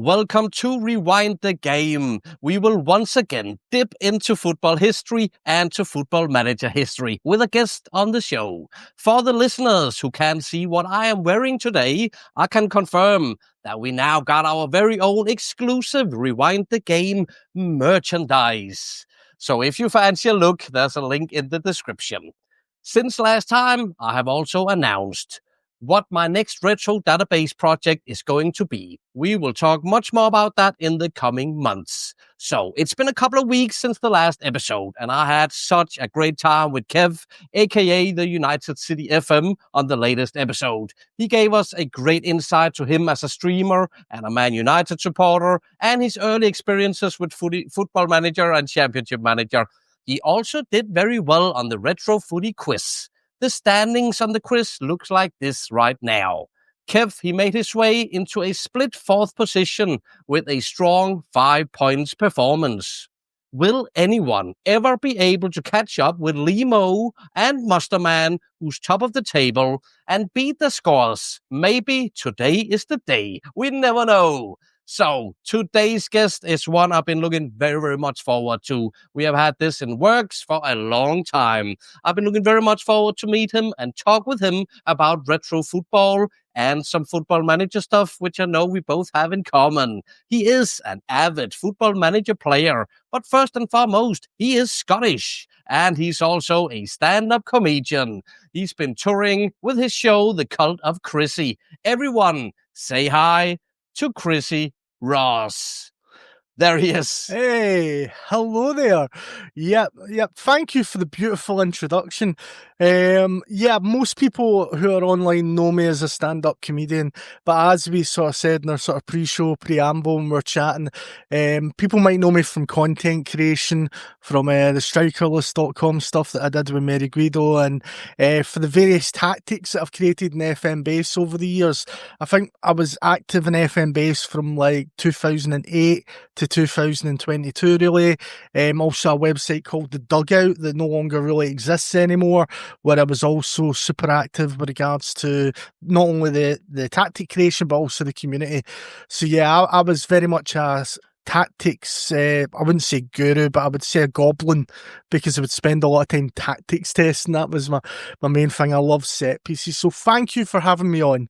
Welcome to Rewind the Game. We will once again dip into football history and to football manager history with a guest on the show. For the listeners who can't see what I am wearing today, I can confirm that we now got our very own exclusive Rewind the Game merchandise. So if you fancy a look, there's a link in the description. Since last time, I have also announced what my next retro database project is going to be. We will talk much more about that in the coming months. So it's been a couple of weeks since the last episode, and I had such a great time with Kev, aka the United City FM, on the latest episode. He gave us a great insight to him as a streamer and a Man United supporter, and his early experiences with Football Manager and Championship Manager. He also did very well on the Retro Footie Quiz. The standings on the quiz looks like this right now. Kev, he made his way into a split fourth position with a strong 5 points performance. Will anyone ever be able to catch up with Limo and Musterman, who's top of the table, and beat the scores? Maybe today is the day. We never know. So, today's guest is one I've been looking very, very much forward to. We have had this in works for a long time. I've been looking very much forward to meet him and talk with him about retro football and some football manager stuff, which I know we both have in common. He is an avid football manager player, but first and foremost, he is Scottish, and he's also a stand-up comedian. He's been touring with his show, The Cult of Chrissy. Everyone, say hi to Chrissy Ross. There he is. Hey, hello there. Yep. Thank you for the beautiful introduction. Most people who are online know me as a stand-up comedian, but as we sort of said in our sort of pre-show preamble when we're chatting, people might know me from content creation, from the strikerlist.com stuff that I did with Mary Guido, and for the various tactics that I've created in FM Base over the years. I think I was active in FM Base from like 2008 to 2022 really. Also a website called The Dugout that no longer really exists anymore, where I was also super active with regards to not only the tactic creation but also the community. So yeah, I was very much a tactics, I wouldn't say guru, but I would say a goblin, because I would spend a lot of time tactics testing. That was my main thing. I love set pieces. So thank you for having me on.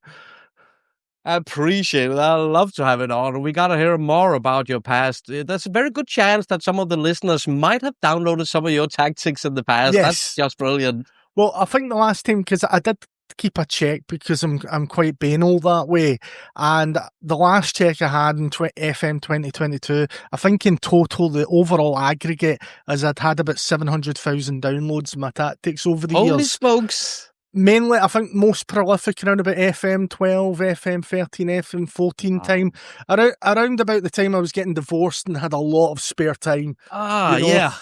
I appreciate it. I'd love to have it on. We got to hear more about your past. There's a very good chance that some of the listeners might have downloaded some of your tactics in the past. Yes. That's just brilliant. Well, I think the last time, because I did keep a check because I'm quite banal that way, and the last check I had in FM 2022, I think in total the overall aggregate is I'd had about 700,000 downloads of my tactics over the years. Holy smokes! Mainly, I think most prolific around about FM 12, FM 13, FM 14 time. Around about the time I was getting divorced and had a lot of spare time. Yeah.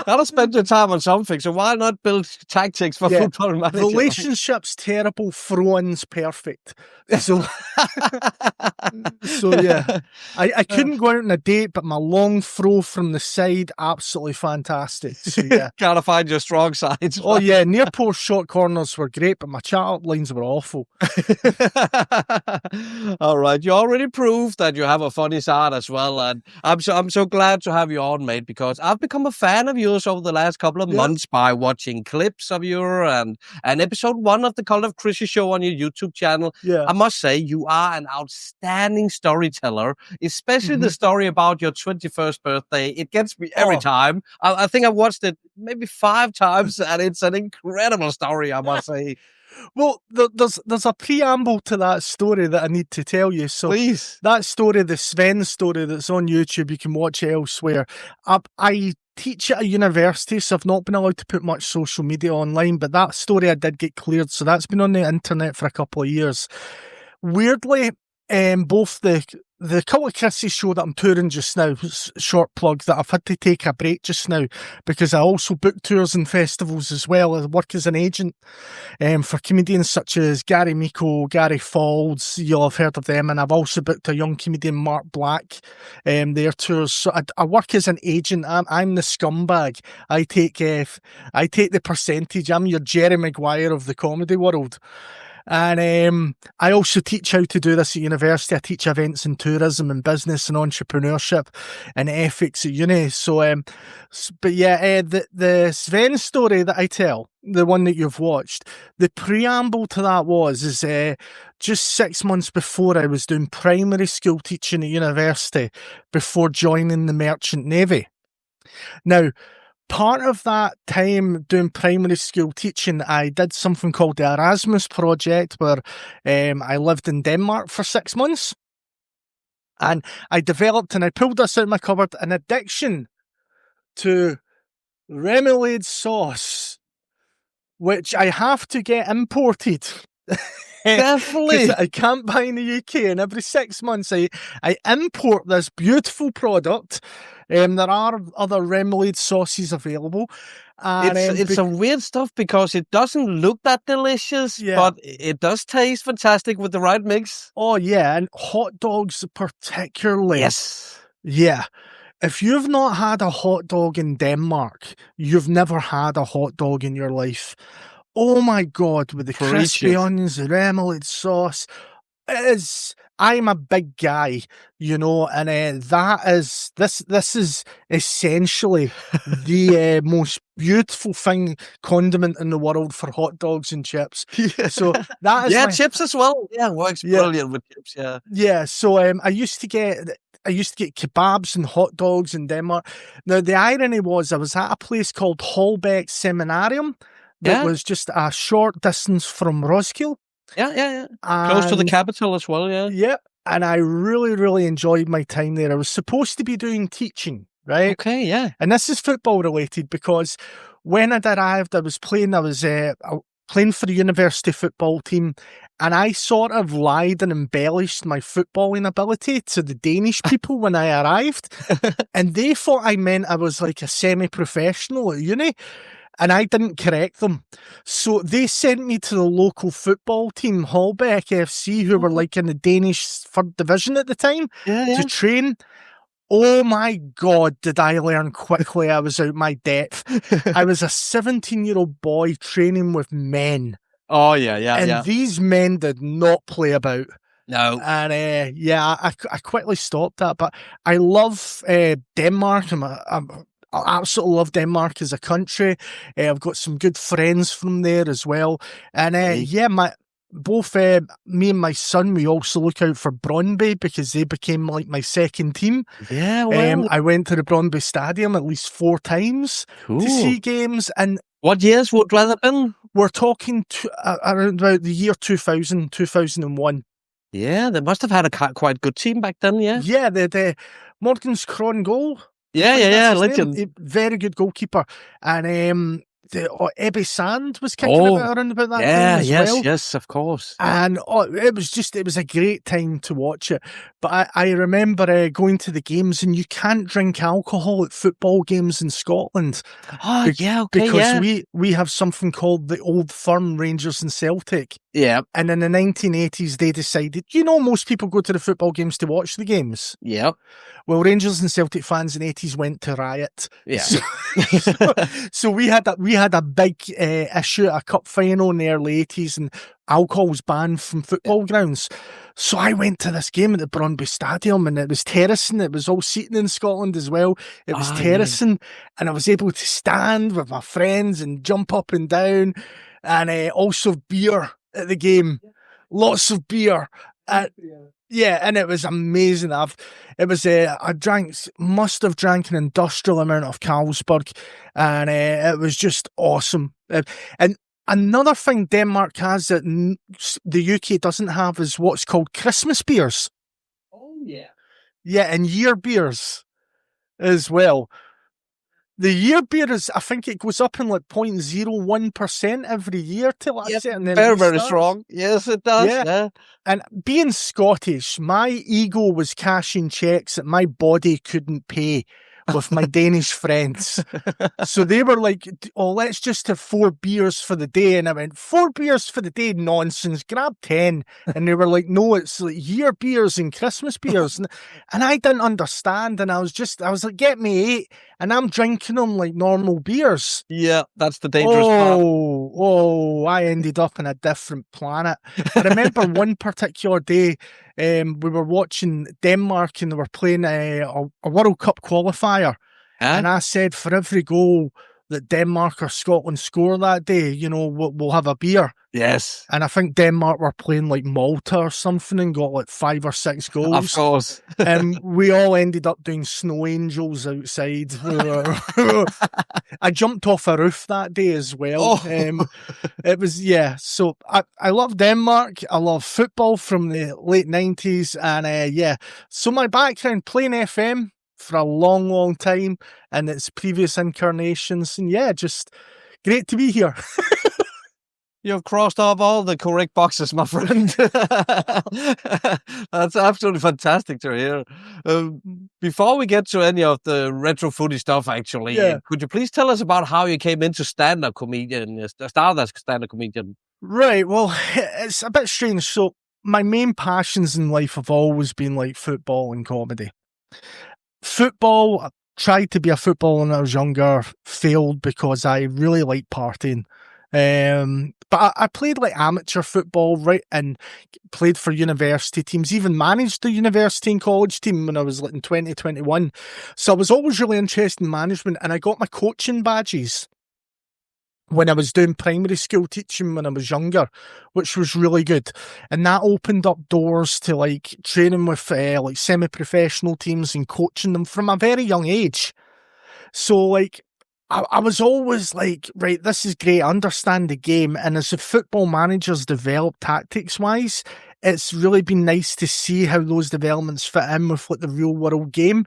Gotta spend your time on something, so why not build tactics for Football Manager? Relationships terrible, throw-ins perfect. So, yeah. I couldn't go out on a date, but my long throw from the side, absolutely fantastic. So yeah. Gotta find your strong sides. Oh yeah, near post short corners were great, but my chat-up lines were awful. All right, you already proved that you have a funny side as well, and I'm so glad to have you on, mate, because I've become a fan of yours over the last couple of months by watching clips of you and episode 1 of the Cult of Chrissy show on your YouTube channel. Yeah. I must say, you are an outstanding storyteller, especially the story about your 21st birthday. It gets me every time. I think I've watched it maybe 5 times, and it's an incredible story, I must say. Well, there's a preamble to that story that I need to tell you. So please. That story, the Sven story that's on YouTube, you can watch it elsewhere. I teach at a university, so I've not been allowed to put much social media online, but that story I did get cleared, so that's been on the internet for a couple of years. Weirdly, both the Cult of Chrissy show that I'm touring just now, short plug, that I've had to take a break just now because I also book tours and festivals as well. I work as an agent for comedians such as Gary Miko, Gary Faulds, you'll have heard of them, and I've also booked a young comedian, Mark Black, their tours. So I work as an agent. I'm the scumbag. I take the percentage. I'm your Jerry Maguire of the comedy world. And I also teach how to do this at university. I teach events and tourism and business and entrepreneurship and ethics at uni. So, the Sven story that I tell, the one that you've watched, the preamble to that is just 6 months before I was doing primary school teaching at university before joining the Merchant Navy. Now, part of that time doing primary school teaching, I did something called the Erasmus Project, where I lived in Denmark for 6 months. And I developed, and I pulled this out of my cupboard, an addiction to remoulade sauce, which I have to get imported. Definitely. I can't buy in the UK, and every 6 months I import this beautiful product. There are other remoulade sauces available. And, it's some weird stuff because it doesn't look that delicious, but it does taste fantastic with the right mix. Oh, yeah, and hot dogs particularly. Yes. Yeah. If you've not had a hot dog in Denmark, you've never had a hot dog in your life. Oh my God, with the crispy onions, the remoulade sauce. I'm a big guy, and this is essentially the most beautiful condiment in the world for hot dogs and chips. So that is chips as well. Yeah, works brilliant with chips. Yeah. Yeah. So I used to get kebabs and hot dogs in Denmark. Now the irony was I was at a place called Holbæk Seminarium that was just a short distance from Roskilde. Yeah. Close to the capital as well, yeah. Yeah, and I really, really enjoyed my time there. I was supposed to be doing teaching, right? Okay, yeah. And this is football related because when I'd arrived, I was playing for the university football team, and I sort of lied and embellished my footballing ability to the Danish people when I arrived. And they thought I meant I was like a semi-professional at uni. And I didn't correct them. So they sent me to the local football team, Holbæk FC, who were like in the Danish 3rd division at the time, to train. Oh my God, did I learn quickly. I was out my depth. I was a 17-year-old boy training with men. Oh, yeah. And these men did not play about. No. And I quickly stopped that. But I love Denmark. I absolutely love Denmark as a country. I've got some good friends from there as well. And both me and my son, we also look out for Brøndby because they became like my second team. Yeah, well. I went to the Brøndby Stadium at least 4 times to see games. And what years would that have been? We're talking around about the year 2000, 2001. Yeah, they must have had a quite good team back then, yeah. Yeah, the Morgan's Cron goal. Yeah, legend. Very good goalkeeper. And Ebbe Sand was kicking around about that time as well. Yes, of course. And it was a great time to watch it. But I remember going to the games, and you can't drink alcohol at football games in Scotland. Oh, because we have something called the Old Firm, Rangers and Celtic. Yeah. And in the 1980s, they decided, most people go to the football games to watch the games. Yeah. Well, Rangers and Celtic fans in the 80s went to riot. Yeah. So we had a big issue at a cup final in the early 80s, and alcohol was banned from football grounds. So I went to this game at the Brøndby Stadium, and it was terracing. It was all seating in Scotland as well. It was terracing, and I was able to stand with my friends and jump up and down, and also beer at the game. Lots of beer. Yeah, and it was amazing. I must have drank an industrial amount of Carlsberg, and it was just awesome. And another thing Denmark has that the UK doesn't have is what's called Christmas beers. Oh, yeah. Yeah, and year beers as well. The year beer I think it goes up in like 0.01% every year till that's it. And then very, very strong. Yes, it does. Yeah. And being Scottish, my ego was cashing checks that my body couldn't pay with my Danish friends. So they were like, oh, let's just have 4 beers for the day. And I went, 4 beers for the day? Nonsense. Grab 10. And they were like, no, it's like year beers and Christmas beers. And I didn't understand. And I was like, get me 8. And I'm drinking them like normal beers. Yeah, that's the dangerous part. Oh, I ended up on a different planet. I remember one particular day, we were watching Denmark and they were playing a World Cup qualifier. And I said, for every goal that Denmark or Scotland score that day, we'll have a beer. Yes. And I think Denmark were playing like Malta or something and got like 5 or 6 goals. Of course. And we all ended up doing snow angels outside. I jumped off a roof that day as well. Oh. It was, so I love Denmark. I love football from the late 90s. And so my background, playing FM for a long, long time and its previous incarnations. And just great to be here. You've crossed off all the correct boxes, my friend. That's absolutely fantastic to hear. Before we get to any of the retro footy stuff, actually, could you please tell us about how you came into stand-up comedian, started as stand-up comedian? Right, well, it's a bit strange. So my main passions in life have always been like football and comedy. Football, I tried to be a footballer when I was younger, failed because I really like partying. But I played like amateur football, right, and played for university teams, even managed the university and college team when I was like in 2021. So I was always really interested in management, and I got my coaching badges when I was doing primary school teaching when I was younger, which was really good. And that opened up doors to like training with like semi-professional teams and coaching them from a very young age. So like, I was always like, right, this is great, I understand the game. And as the football managers develop tactics-wise, it's really been nice to see how those developments fit in with like the real-world game.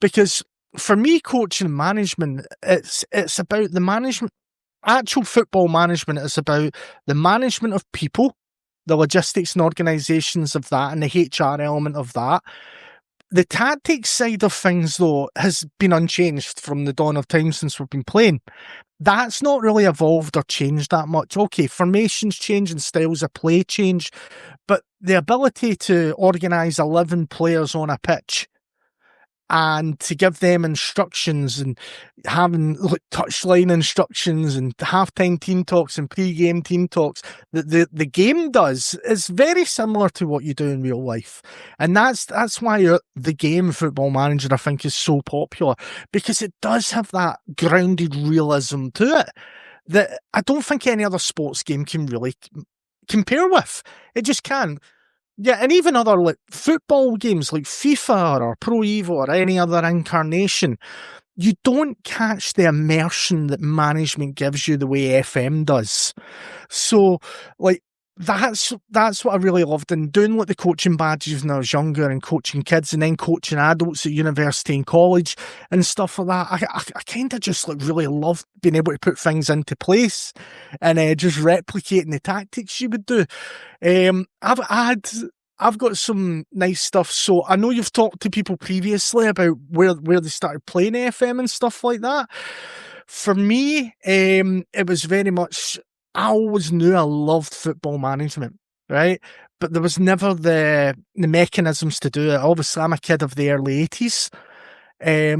Because for me, coaching and management, it's about the management. Actual football management is about the management of people, the logistics and organisations of that, and the HR element of that. The tactics side of things, though, has been unchanged from the dawn of time since we've been playing. That's not really evolved or changed that much. Okay, formations change and styles of play change, but the ability to organise 11 players on a pitch and to give them instructions and having like touchline instructions and halftime team talks and pre-game team talks that the game does is very similar to what you do in real life. And that's why the game Football Manager, I think, is so popular, because it does have that grounded realism to it that I don't think any other sports game can really compare with. It just can't. Yeah, and even other like football games like FIFA or Pro Evo or any other incarnation, you don't catch the immersion that management gives you the way FM does. So, like, that's what I really loved. And doing like the coaching badges when I was younger and coaching kids and then coaching adults at university and college and stuff like that, I kind of just like really loved being able to put things into place and just replicating the tactics you would do. I've got some nice stuff. So I know you've talked to people previously about where they started playing FM and stuff like that. For me, it was very much, I always knew I loved football management, right? But there was never the mechanisms to do it. Obviously, I'm a kid of the early 80s.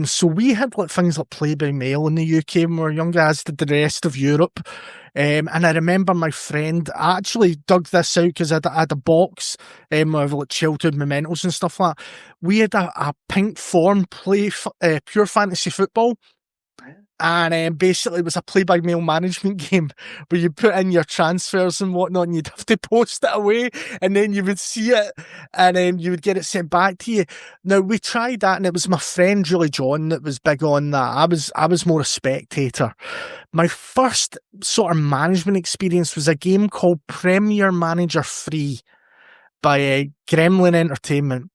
So we had like things like Play by Mail in the UK when we were younger, as did the rest of Europe. And I remember my friend, I actually dug this out because I had a box of like childhood mementos and stuff like that. We had a pink form Pure Fantasy Football. And basically it was a play-by-mail management game where you put in your transfers and whatnot and you'd have to post it away and then you would see it and then you would get it sent back to you. Now, we tried that and it was my friend Julie John that was big on that. I was more a spectator. My first sort of management experience was a game called Premier Manager 3 by Gremlin Entertainment.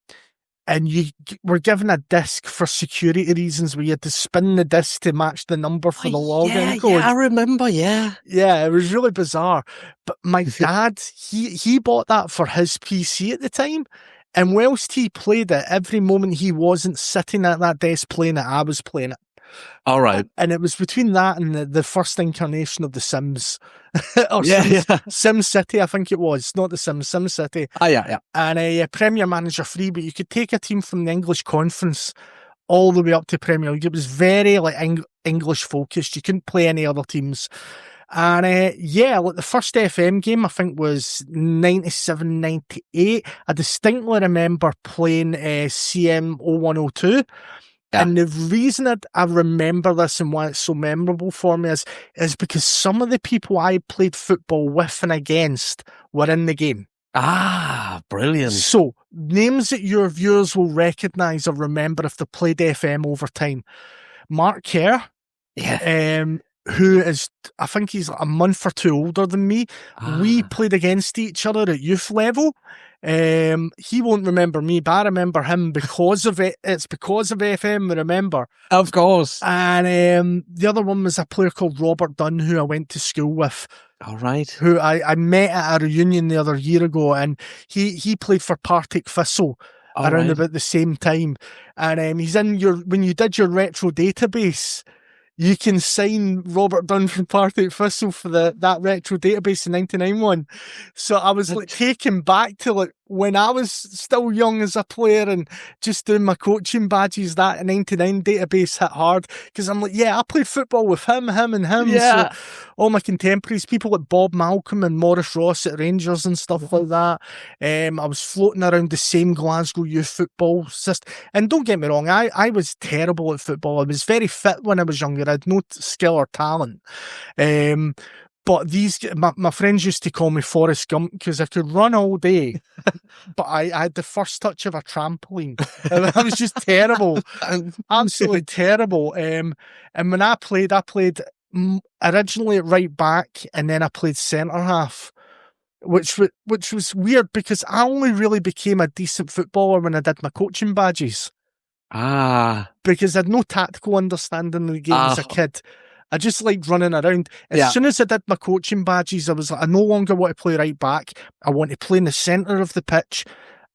And you were given a disc for security reasons where you had to spin the disc to match the number for the login code. Yeah, I remember, yeah. Yeah, it was really bizarre. But my dad, he bought that for his PC at the time. And whilst he played it, every moment he wasn't sitting at that desk playing it, I was playing it. All right. And it was between that and the first incarnation of The Sims. Or Yeah. Sim City, I think it was. Not The Sims, Sim City. Oh, yeah. And a Premier Manager free, but you could take a team from the English Conference all the way up to Premier League. It was very like English focused. You couldn't play any other teams. And like the first FM game, I think, was 97, 98. I distinctly remember playing CM 0102. Yeah. And the reason I remember this and why it's so memorable for me is because some of the people I played football with and against were in the game. Ah, brilliant. So, names that your viewers will recognise or remember if they played FM over time. Mark Kerr. Yeah. Who is, I think he's a month or two older than me. We played against each other at youth level. He won't remember me, but I remember him because of it. It's because of FM, I remember. Of course. And the other one was a player called Robert Dunn, who I went to school with. All right. Who I met at a reunion the other year ago, and he played for Partick Thistle around about the same time. And he's in when you did your retro database, you can sign Robert Dunn from Partick Thistle for that retro database, the 99 one. So I was like taken back to like when I was still young as a player and just doing my coaching badges. That 99 database hit hard because I'm like, I played football with him, and him. Yeah. So all my contemporaries, people like Bob Malcolm and Maurice Ross at Rangers and stuff like that. I was floating around the same Glasgow youth football system. And don't get me wrong, I was terrible at football. I was very fit when I was younger. I had no skill or talent. But my friends used to call me Forrest Gump because I could run all day, but I had the first touch of a trampoline. I was just terrible, absolutely terrible. And when I played originally at right back, and then I played centre half, which was weird because I only really became a decent footballer when I did my coaching badges. Because I had no tactical understanding of the game as a kid. I just liked running around. As soon as I did my coaching badges, I was like, I no longer want to play right back. I want to play in the centre of the pitch.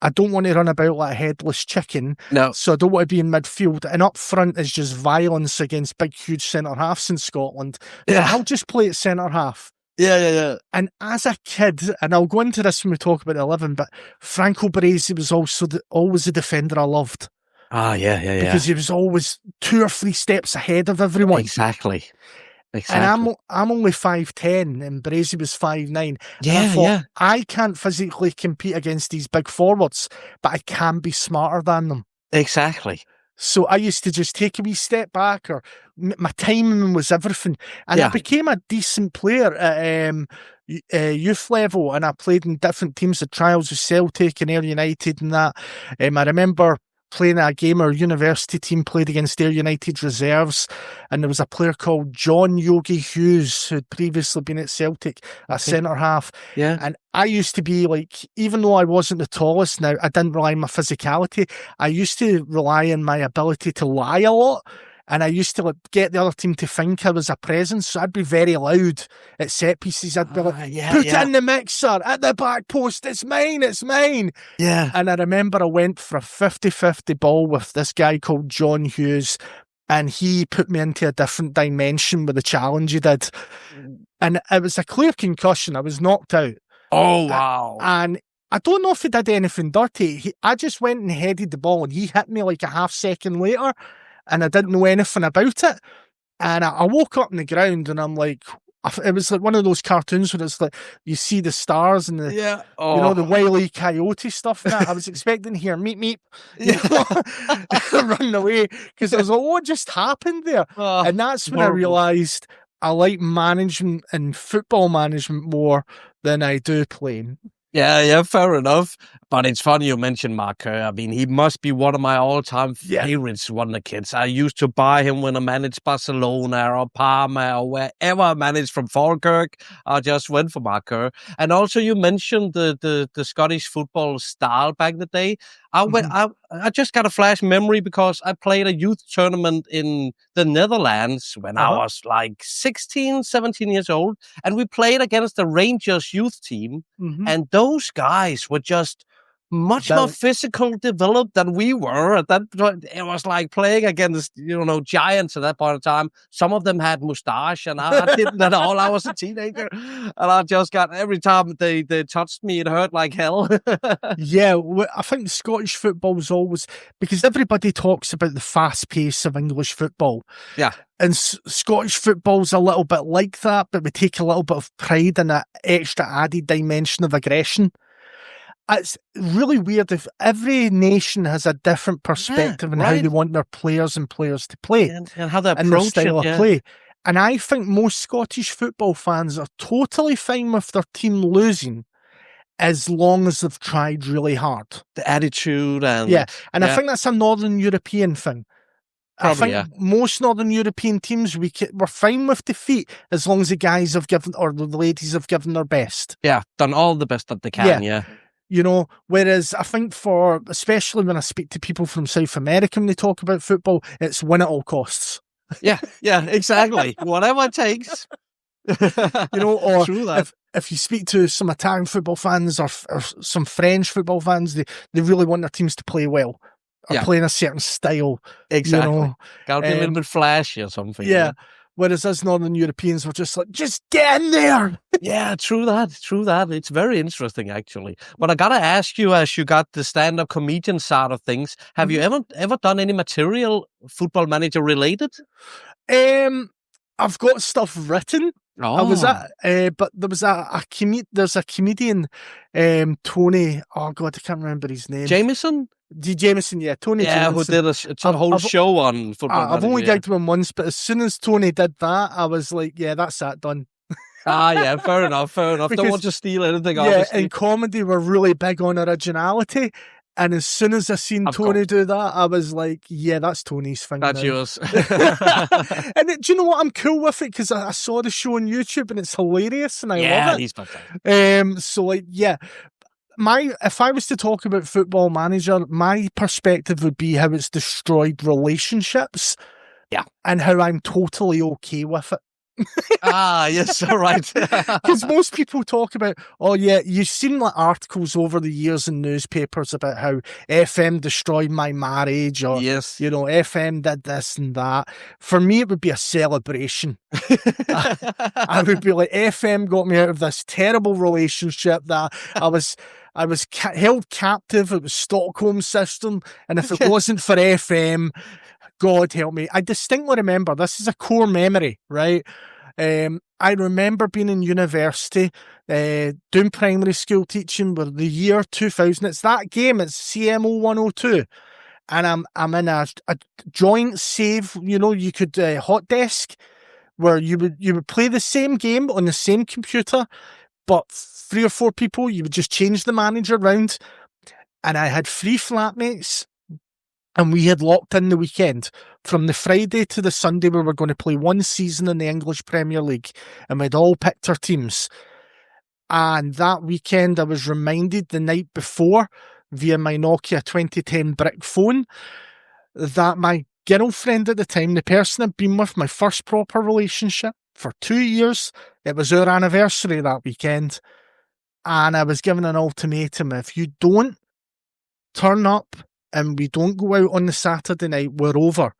I don't want to run about like a headless chicken. No. So I don't want to be in midfield. And up front is just violence against big, huge centre halves in Scotland. So I'll just play at centre half. Yeah. And as a kid, and I'll go into this when we talk about 11, but Franco Baresi was also always the defender I loved. Yeah. Because he was always 2 or 3 steps ahead of everyone. Exactly. And I'm only 5'10", and Baresi was 5'9". Yeah. I can't physically compete against these big forwards, but I can be smarter than them. Exactly. So I used to just take a wee step back, or my timing was everything. And I became a decent player at youth level, and I played in different teams, the trials of Celtic and Ayr United and that. I remember playing at a game, our university team played against Ayr United reserves, and there was a player called John Yogi Hughes who had previously been at Celtic at centre half. Yeah. And I used to be like, even though I wasn't the tallest, now I didn't rely on my physicality, I used to rely on my ability to lie a lot. And I used to get the other team to think I was a presence. So I'd be very loud at set pieces. I'd be like, put it in the mixer, at the back post. It's mine. Yeah. And I remember I went for a 50-50 ball with this guy called John Hughes. And he put me into a different dimension with the challenge he did. And it was a clear concussion. I was knocked out. Oh, wow. And I don't know if he did anything dirty. I just went and headed the ball, and he hit me like a half second later. And I didn't know anything about it. And I woke up on the ground, and I'm like, it was like one of those cartoons where it's like, you see the stars and the, the Wile E. Coyote stuff. And I was expecting to hear meep, meep, run away. Because I was like, what just happened there? And that's when I realised I like management and football management more than I do playing. Yeah, fair enough. But it's funny you mentioned Mark Kerr. I mean, he must be one of my all-time favorites when the kids. I used to buy him when I managed Barcelona or Parma or wherever I managed from Falkirk. I just went for Mark Kerr. And also you mentioned the Scottish football style back in the day. I just got a flash memory because I played a youth tournament in the Netherlands when I was like 16, 17 years old. And we played against the Rangers youth team. And those guys were just much more physical developed than we were at that point. It was like playing against, giants at that point in time. Some of them had mustache, and I didn't at all. I was a teenager, and I just got, every time they touched me, it hurt like hell. Yeah, I think Scottish football was always, because everybody talks about the fast pace of English football. Yeah. And Scottish football's a little bit like that, but we take a little bit of pride in that extra added dimension of aggression. It's really weird if every nation has a different perspective on how they want their players to play. And how they approach and their style it, of play. And I think most Scottish football fans are totally fine with their team losing as long as they've tried really hard. The attitude and... I think that's a Northern European thing. Probably, I think most Northern European teams, we're fine with defeat as long as the guys have given, or the ladies have given their best. Yeah, done all the best that they can, Whereas I think especially when I speak to people from South America when they talk about football, it's win at all costs. Yeah, exactly. Whatever it takes. Or if you speak to some Italian football fans or some French football fans, they really want their teams to play well. Or play in a certain style. Exactly. Got to be a little bit flashy or something. Yeah. Whereas us Northern Europeans were just like, just get in there. Yeah, true that. It's very interesting, actually. But I got to ask you, as you got the stand-up comedian side of things, have you ever done any material Football Manager related? I've got stuff written. Oh. I was but there was there's a comedian, Tony, oh God, I can't remember his name. Jameson? Jameson, yeah, Tony Jameson. Who did a whole show on Football Manager. I've only gigged him once, but as soon as Tony did that, I was like, yeah, that's that done. Yeah, fair enough. Because, don't want to steal anything, obviously. In comedy, we're really big on originality. And as soon as I seen Tony do that, I was like, yeah, that's Tony's thing. That's yours. And do you know what? I'm cool with it because I saw the show on YouTube and it's hilarious and I love it. He's fantastic. So, if I was to talk about Football Manager, my perspective would be how it's destroyed relationships. Yeah. And how I'm totally okay with it. Yes, all right. Because most people talk about, you've seen like articles over the years in newspapers about how FM destroyed my marriage, or FM did this and that. For me, it would be a celebration. I would be like, FM got me out of this terrible relationship that I was held captive. It was Stockholm system, and if it wasn't for FM, God help me. I distinctly remember, this is a core memory, right? I remember being in university, doing primary school teaching with the year 2000. It's that game, it's CMO 102. And I'm in a joint save, you could hot desk, where you would play the same game on the same computer, but 3 or 4 people, you would just change the manager around. And I had 3 flatmates. And we had locked in the weekend from the Friday to the Sunday we were going to play one season in the English Premier League. And we'd all picked our teams. And that weekend I was reminded the night before via my Nokia 2010 brick phone that my girlfriend at the time, the person I'd been with, my first proper relationship for 2 years, it was our anniversary that weekend. And I was given an ultimatum: if you don't turn up and we don't go out on the Saturday night, we're over.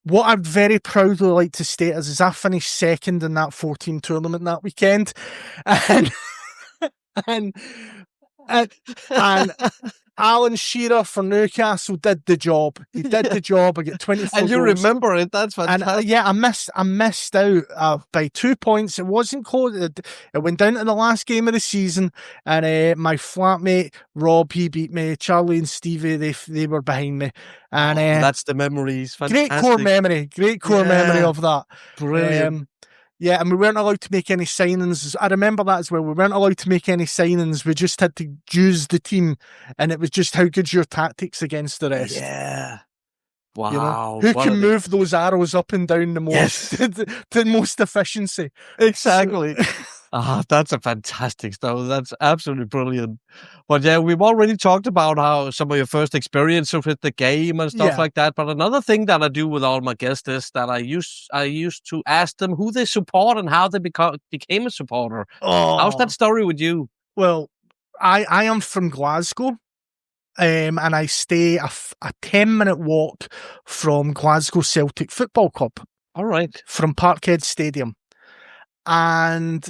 What I'd very proudly like to state is I finished second in that 14 tournament that weekend. And Alan Shearer for Newcastle did the job. He did the job. I get 24 And you goals. remember it. That's fantastic. And I missed out by 2 points. It wasn't close. It went down to the last game of the season. And my flatmate, Rob, he beat me. Charlie and Stevie, they were behind me. And that's the memories. Fantastic. Great core memory of that. Brilliant. And we weren't allowed to make any signings. I remember that as well. We weren't allowed to make any signings. We just had to use the team. And it was just how good's your tactics against the rest. Yeah. Wow. Who can move those arrows up and down the most, to most efficiency. Exactly. That's a fantastic stuff. That's absolutely brilliant. But yeah, we've already talked about how some of your first experiences with the game and stuff like that. But another thing that I do with all my guests is that I used to ask them who they support and how they became a supporter. How's that story with you? Well, I am from Glasgow, and I stay a 10-minute walk from Glasgow Celtic Football Club. All right. From Parkhead Stadium. And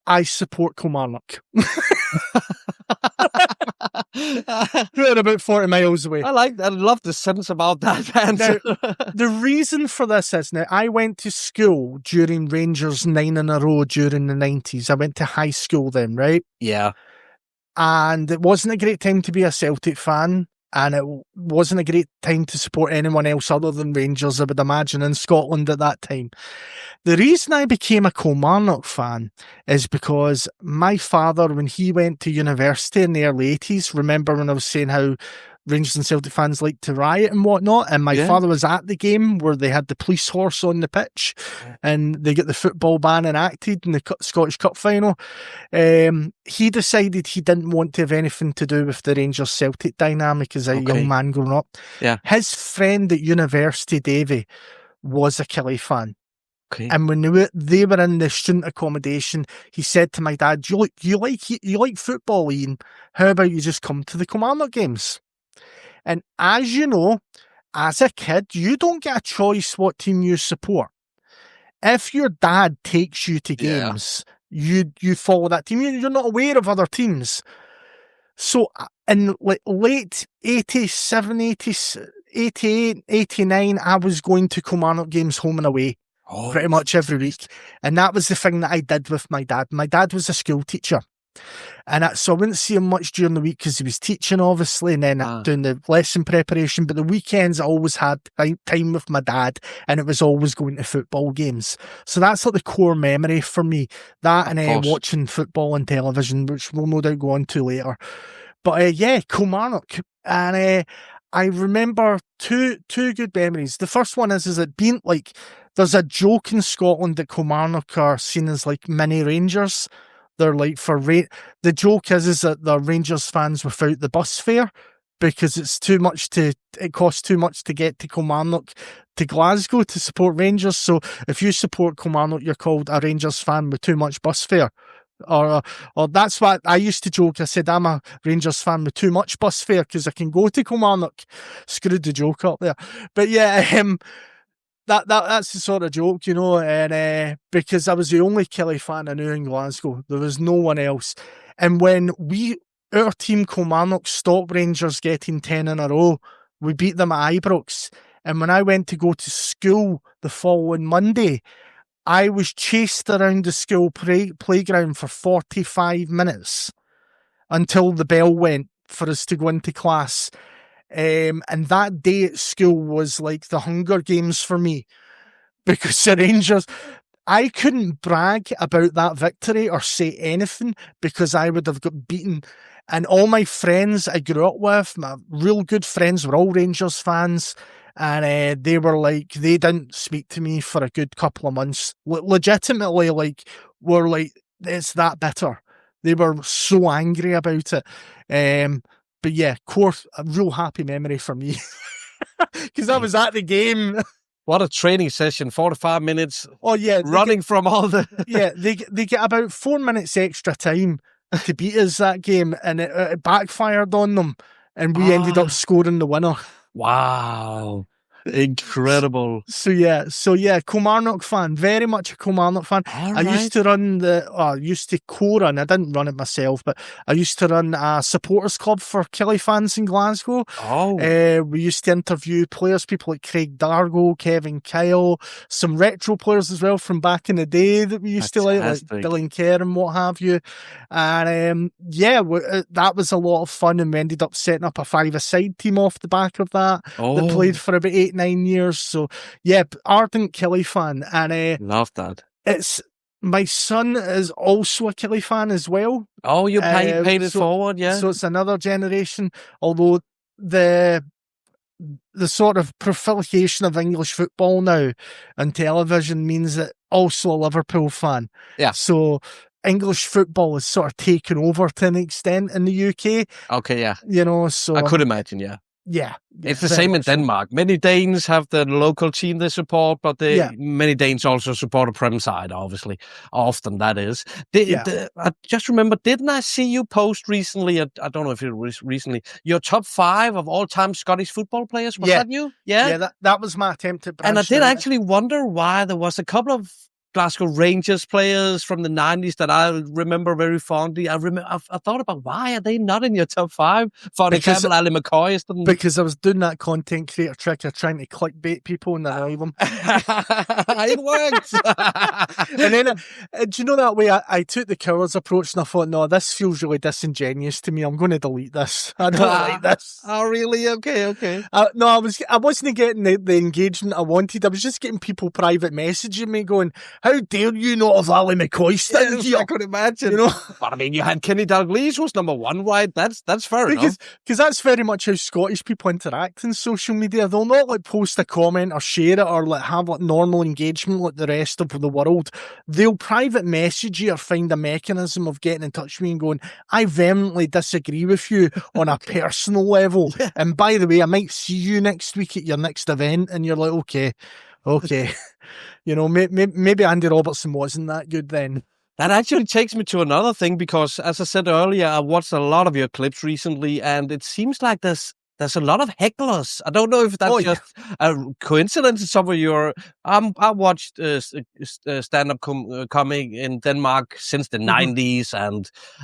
I support Kilmarnock. We're about 40 miles away. I love the sense about that answer. Now, the reason for this is, now, I went to school during Rangers 9 in a row during the 90s. I went to high school then, right? Yeah. And it wasn't a great time to be a Celtic fan. And it wasn't a great time to support anyone else other than Rangers, I would imagine, in Scotland at that time. The reason I became a Kilmarnock fan is because my father, when he went to university in the early 80s, remember when I was saying how Rangers and Celtic fans like to riot and whatnot, and my father was at the game where they had the police horse on the pitch and they get the football ban enacted in the Scottish Cup final. He decided he didn't want to have anything to do with the Rangers-Celtic dynamic as a young man growing up. Yeah. His friend at university, Davy, was a Killie fan. Okay. And when they were in the student accommodation, he said to my dad, you like football, Ian? How about you just come to the Kilmarnock games? And as you know, as a kid, you don't get a choice what team you support. If your dad takes you to games, you follow that team. You're not aware of other teams. So in late 87, 88, 89, I was going to Kilmarnock games home and away. Pretty much every week. And that was the thing that I did with my dad. My dad was a school teacher. And so I wouldn't see him much during the week because he was teaching, obviously, and then doing the lesson preparation. But the weekends, I always had time with my dad, and it was always going to football games. So that's like the core memory for me. That and watching football on television, which we'll no doubt go on to later. But Kilmarnock. And I remember two good memories. The first one is it being like, there's a joke in Scotland that Kilmarnock are seen as like mini Rangers. They're like the joke is that they're Rangers fans without the bus fare because it costs too much to get to Kilmarnock to Glasgow to support Rangers. So if you support Kilmarnock, you're called a Rangers fan with too much bus fare. Or that's what I used to joke. I said, I'm a Rangers fan with too much bus fare because I can go to Kilmarnock. Screwed the joke up there. But that's the sort of joke, you know, and because I was the only Killie fan I knew in Glasgow. There was no one else. And when our team Kilmarnock stopped Rangers getting 10 in a row, we beat them at Ibrox. And when I went to go to school the following Monday, I was chased around the school playground for 45 minutes until the bell went for us to go into class. And that day at school was like the Hunger Games for me because the Rangers, I couldn't brag about that victory or say anything because I would have got beaten. And all my friends I grew up with, my real good friends, were all Rangers fans. And they were like, they didn't speak to me for a good couple of months. Legitimately, were like, it's that bitter. They were so angry about it. But yeah, a real happy memory for me because I was at the game. What a training session, 45 minutes. Oh yeah. Running from all the... they get about 4 minutes extra time to beat us that game, and it backfired on them, and we ended up scoring the winner. Wow. Incredible. So yeah, Kilmarnock fan, very much a Kilmarnock fan. I used to run co-run, I didn't run it myself, but I used to run a supporters club for Killie fans in Glasgow. We used to interview players, people like Craig Dargo, Kevin Kyle, some retro players as well from back in the day that we used to like Dylan Kerr and what have you. And that was a lot of fun, and we ended up setting up a 5-a-side team off the back of that. That played for about 8-9 years. So yeah, ardent Killie fan. And love that. It's my son is also a Killie fan as well. Oh, you paid it forward, yeah. So it's another generation, although the sort of proliferation of English football now on television means that also a Liverpool fan. Yeah. So English football is sort of taken over to an extent in the UK. Okay, yeah. You know, so I could imagine, yeah. Yeah. It's the same in Denmark. Many Danes have the local team they support, but many Danes also support a Prem side, obviously. Often that is. I just remember, didn't I see you post recently, I don't know if it was recently, your top 5 of all-time Scottish football players? Was that you? Yeah, that was my attempt at branching. And I did actually wonder why there was a couple of Glasgow Rangers players from the 90s that I remember very fondly. I thought about, why are they not in your top 5? For example, Ali McCoy is them. Because I was doing that content creator trick of trying to clickbait people and annoy them. It worked. And then, do you know that way? I took the coward's approach and I thought, no, this feels really disingenuous to me. I'm going to delete this. I don't like this. Oh, really? Okay. No, I wasn't getting the engagement I wanted. I was just getting people private messaging me going, how dare you not have Ali McCoy stand here? I could imagine. You know? But I mean, you had Kenny Dalglish was number 1, right? That's fair enough. Because that's very much how Scottish people interact in social media. They'll not like post a comment or share it or like have like normal engagement like the rest of the world. They'll private message you or find a mechanism of getting in touch with you and going, I vehemently disagree with you on a personal level. Yeah. And by the way, I might see you next week at your next event. And you're like, okay. You know, maybe Andy Robertson wasn't that good then. That actually takes me to another thing, because as I said earlier, I watched a lot of your clips recently, and it seems like there's a lot of hecklers. I don't know if that's just a coincidence in some of your... I watched stand-up coming in Denmark since the 90s,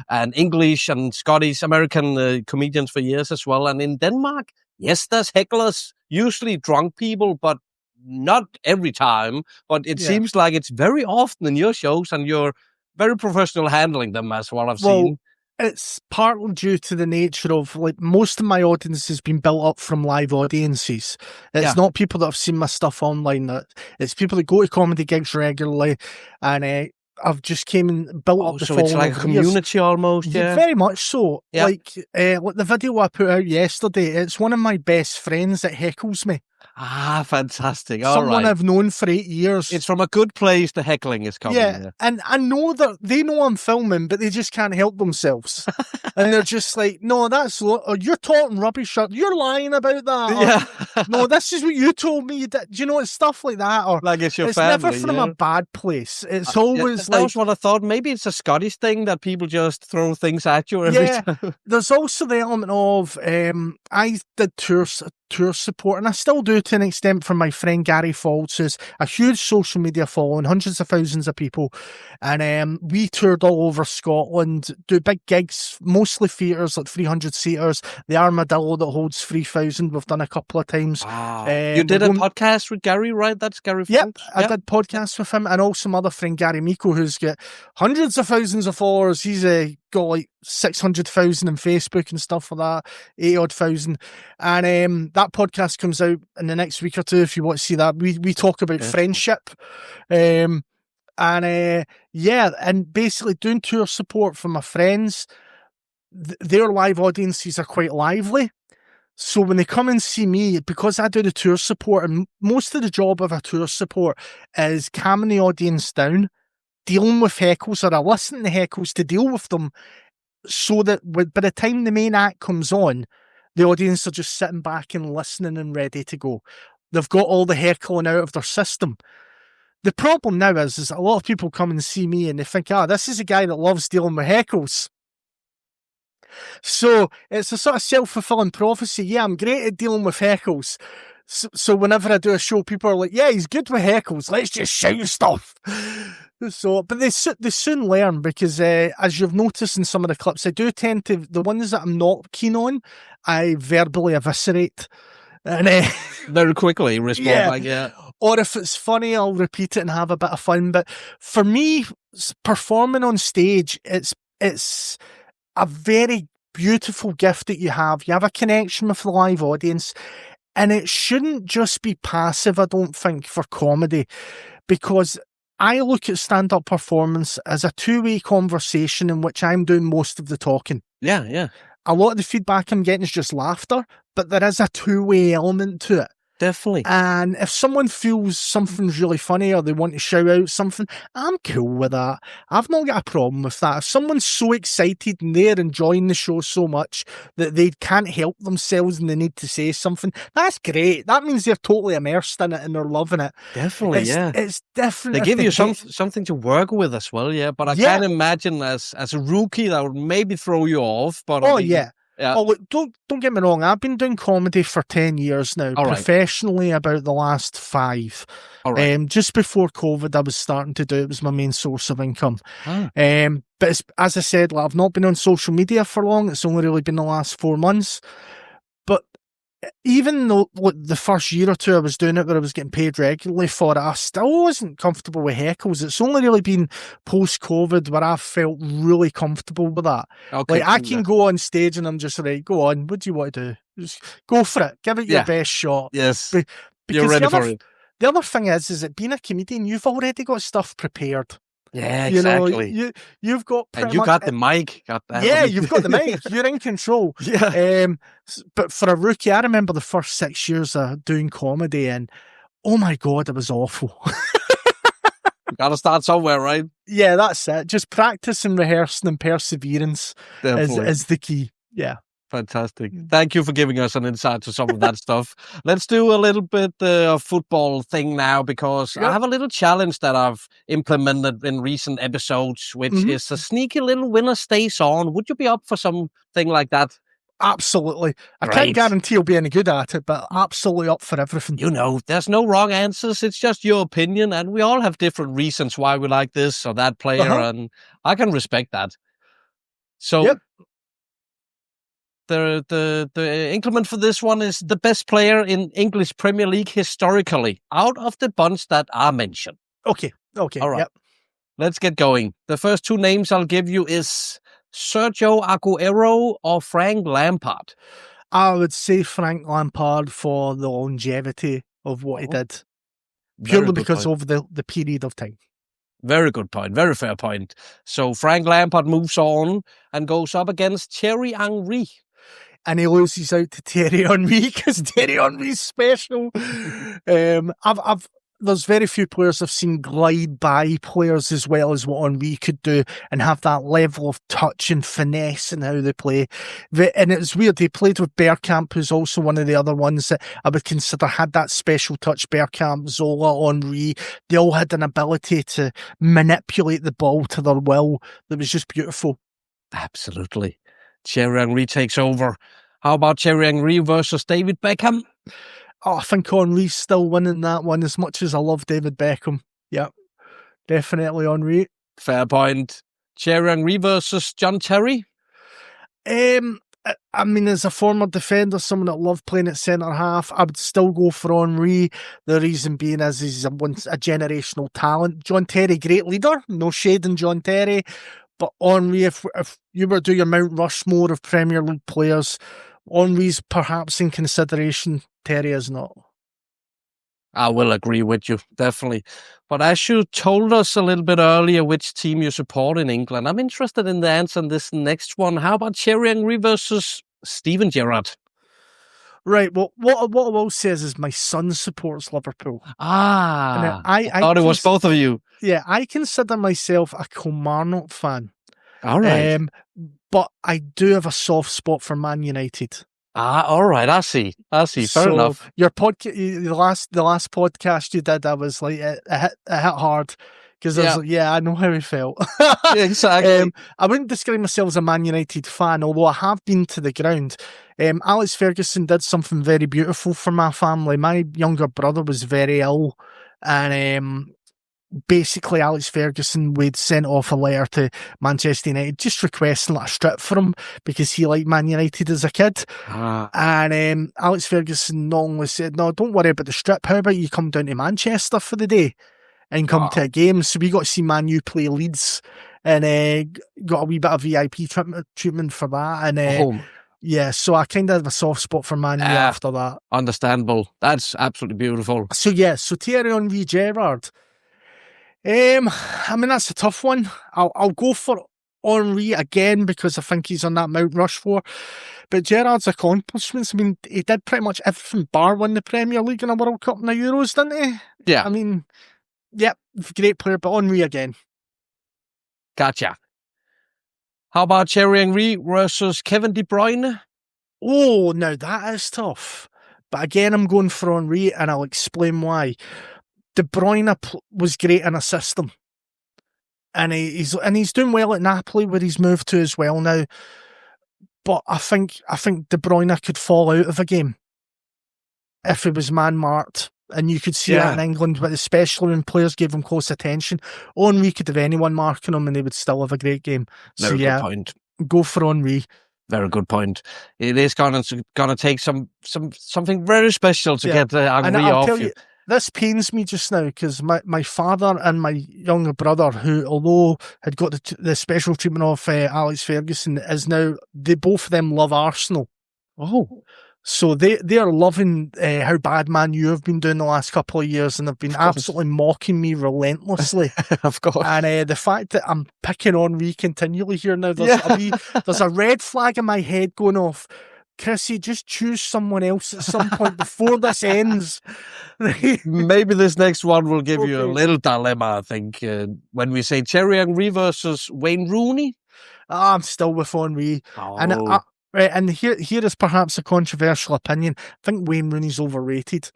and English and Scottish, American comedians for years as well. And in Denmark, yes, there's hecklers, usually drunk people, but not every time. But it seems like it's very often in your shows, and you're very professional handling them as well, I've seen. It's partly due to the nature of, like, most of my audience has been built up from live audiences. It's not people that have seen my stuff online. It's people that go to comedy gigs regularly, and I've just came and built up the following. So it's like a community almost, yeah? Very much so. Yeah. Like the video I put out yesterday, it's one of my best friends that heckles me. Ah, fantastic. Someone I've known for 8 years. It's from a good place, the heckling is coming. Yeah, and I know that they know I'm filming, but they just can't help themselves. And they're just like, no, you're talking rubbish, you're lying about that. Or, no, this is what you told me. Do you know, it's stuff like that. Or like it's your family. It's never from a bad place. It's always that was what I thought. Maybe it's a Scottish thing that people just throw things at you every time. There's also the element of, I did tour support, and I still do to an extent, for my friend Gary Faulds, who's a huge social media following, hundreds of thousands of people, and we toured all over Scotland, do big gigs, mostly theatres, like 300 seaters, the Armadillo that holds 3,000, we've done a couple of times. You did a podcast with Gary, right? That's Gary Faulds? Yep, I did podcasts with him, and also my other friend Gary Miko, who's got hundreds of thousands of followers. He's got like 600,000 on Facebook and stuff like that, 80,000. And that podcast comes out in the next week or two if you want to see that. We talk about friendship. And basically doing tour support for my friends. Their live audiences are quite lively. So when they come and see me, because I do the tour support, and most of the job of a tour support is calming the audience down, dealing with heckles, or I listen to heckles to deal with them, so that by the time the main act comes on, the audience are just sitting back and listening and ready to go. They've got all the heckling out of their system. The problem now is a lot of people come and see me and they think, this is a guy that loves dealing with heckles. So it's a sort of self-fulfilling prophecy. Yeah, I'm great at dealing with heckles. So whenever I do a show, people are like, yeah, he's good with heckles. Let's just shout stuff. So, but they soon learn, because as you've noticed in some of the clips, I do tend to, the ones that I'm not keen on, I verbally eviscerate. And very quickly respond, Or if it's funny, I'll repeat it and have a bit of fun. But for me, performing on stage, it's a very beautiful gift that you have. You have a connection with the live audience. And it shouldn't just be passive, I don't think, for comedy, because I look at stand-up performance as a two-way conversation in which I'm doing most of the talking. Yeah. A lot of the feedback I'm getting is just laughter, but there is a two-way element to it. Definitely. And if someone feels something's really funny or they want to shout out something, I'm cool with that. I've not got a problem with that. If someone's so excited and they're enjoying the show so much that they can't help themselves and they need to say something, that's great. That means they're totally immersed in it and they're loving it. Definitely, It's different. They give you something to work with as well, yeah. But I can't imagine as a rookie that would maybe throw you off. But yeah. Oh, look, don't get me wrong. I've been doing comedy for 10 years now, professionally about the last 5. Just before COVID, I was starting to do it. It was my main source of income. But as I said, like, I've not been on social media for long. It's only really been the last 4 months. But even though the first year or 2 I was doing it where I was getting paid regularly for it, I still wasn't comfortable with heckles. It's only really been post-COVID where I've felt really comfortable with that. Like, I can go on stage and I'm just like, go on, what do you want to do? Just go for it. Give it your best shot. Yes, you're ready for it. The other thing is that being a comedian, you've already got stuff prepared. Yeah, exactly. You know, you've got and you got the mic. You've got the mic. You're in control. Yeah. But for a rookie, I remember the first 6 years of doing comedy, and oh my God, it was awful. You got to start somewhere, right? Yeah, that's it. Just practice and rehearsing and perseverance is the key. Yeah. Fantastic. Thank you for giving us an insight to some of that stuff. Let's do a little bit of football thing now, because I have a little challenge that I've implemented in recent episodes, which is a sneaky little winner stays on. Would you be up for something like that? Absolutely. I can't guarantee you'll be any good at it, but absolutely up for everything. You know, there's no wrong answers. It's just your opinion, and we all have different reasons why we like this or that player, and I can respect that. So the increment for this one is the best player in English Premier League historically, out of the bunch that are mentioned. Okay. All right. Yep. Let's get going. The first 2 names I'll give you is Sergio Aguero or Frank Lampard. I would say Frank Lampard for the longevity of what he did. Purely because of the period of time. Very good point. Very fair point. So Frank Lampard moves on and goes up against Thierry Henry. And he loses out to Thierry Henry because Thierry Henry's special. There's very few players I've seen glide by players as well as what Henry could do and have that level of touch and finesse in how they play. And it was weird. He played with Bergkamp, who's also one of the other ones that I would consider had that special touch. Bergkamp, Zola, Henry, they all had an ability to manipulate the ball to their will that was just beautiful. Absolutely. Thierry Henry takes over. How about Thierry Henry versus David Beckham? Oh, I think Henry's still winning that one as much as I love David Beckham. Yeah, definitely Henry. Fair point. Thierry Henry versus John Terry? I mean, as a former defender, someone that loved playing at centre-half, I would still go for Henry. The reason being is he's a generational talent. John Terry, great leader. No shade in John Terry. But Henry, if you were to do your Mount Rushmore of Premier League players, Henry's perhaps in consideration. Terry is not. I will agree with you, definitely. But as you told us a little bit earlier which team you support in England, I'm interested in the answer in this next one. How about Thierry Henry versus Steven Gerrard? Right, well, what I will say is my son supports Liverpool. And I thought it was both of you. Yeah, I consider myself a Kilmarnock fan. All right. But I do have a soft spot for Man United. All right. I see. Fair enough. Your podcast, the last podcast you did, I was like, it hit hard. Because I know how he felt. Exactly. I wouldn't describe myself as a Man United fan, although I have been to the ground. Alex Ferguson did something very beautiful for my family. My younger brother was very ill, and basically Alex Ferguson would sent off a letter to Manchester United just requesting like a strip for him because he liked Man United as a kid. And Alex Ferguson not only said, no, don't worry about the strip, how about you come down to Manchester for the day and come to a game? So we got to see Man U play Leeds, and got a wee bit of VIP treatment for that. And yeah, so I kind of have a soft spot for Man U after that. Understandable. That's absolutely beautiful. So Thierry Henry, Gerrard. I mean, that's a tough one. I'll go for Henry again, because I think he's on that Mount Rushmore. But Gerrard's accomplishments, I mean, he did pretty much everything bar win the Premier League and a World Cup and the Euros, didn't he? Yeah. I mean, yep, great player, but Henry again. Gotcha. How about Thierry Henry versus Kevin De Bruyne? Oh, now that is tough. But again, I'm going for Henry, and I'll explain why. De Bruyne was great in a system. And he's doing well at Napoli, where he's moved to as well now. But I think De Bruyne could fall out of a game if he was man-marked. And you could see that in England, but especially when players gave him close attention. Henry could have anyone marking him and they would still have a great game. Very good point. Go for Henry. Very good point. It is going to take something very special to get Henry off you. This pains me just now because my father and my younger brother, who although had got the special treatment of Alex Ferguson, is now, they both of them love Arsenal. Oh. So they are loving how bad Man U have been doing the last couple of years, and they've been absolutely mocking me relentlessly. Of course. And the fact that I'm picking on Henry continually here now, there's a red flag in my head going off. Chrissy, just choose someone else at some point before this ends. Maybe this next one will give you a little dilemma, I think. When we say Thierry Henry versus Wayne Rooney. I'm still with Henry. Oh. And here is perhaps a controversial opinion. I think Wayne Rooney's overrated.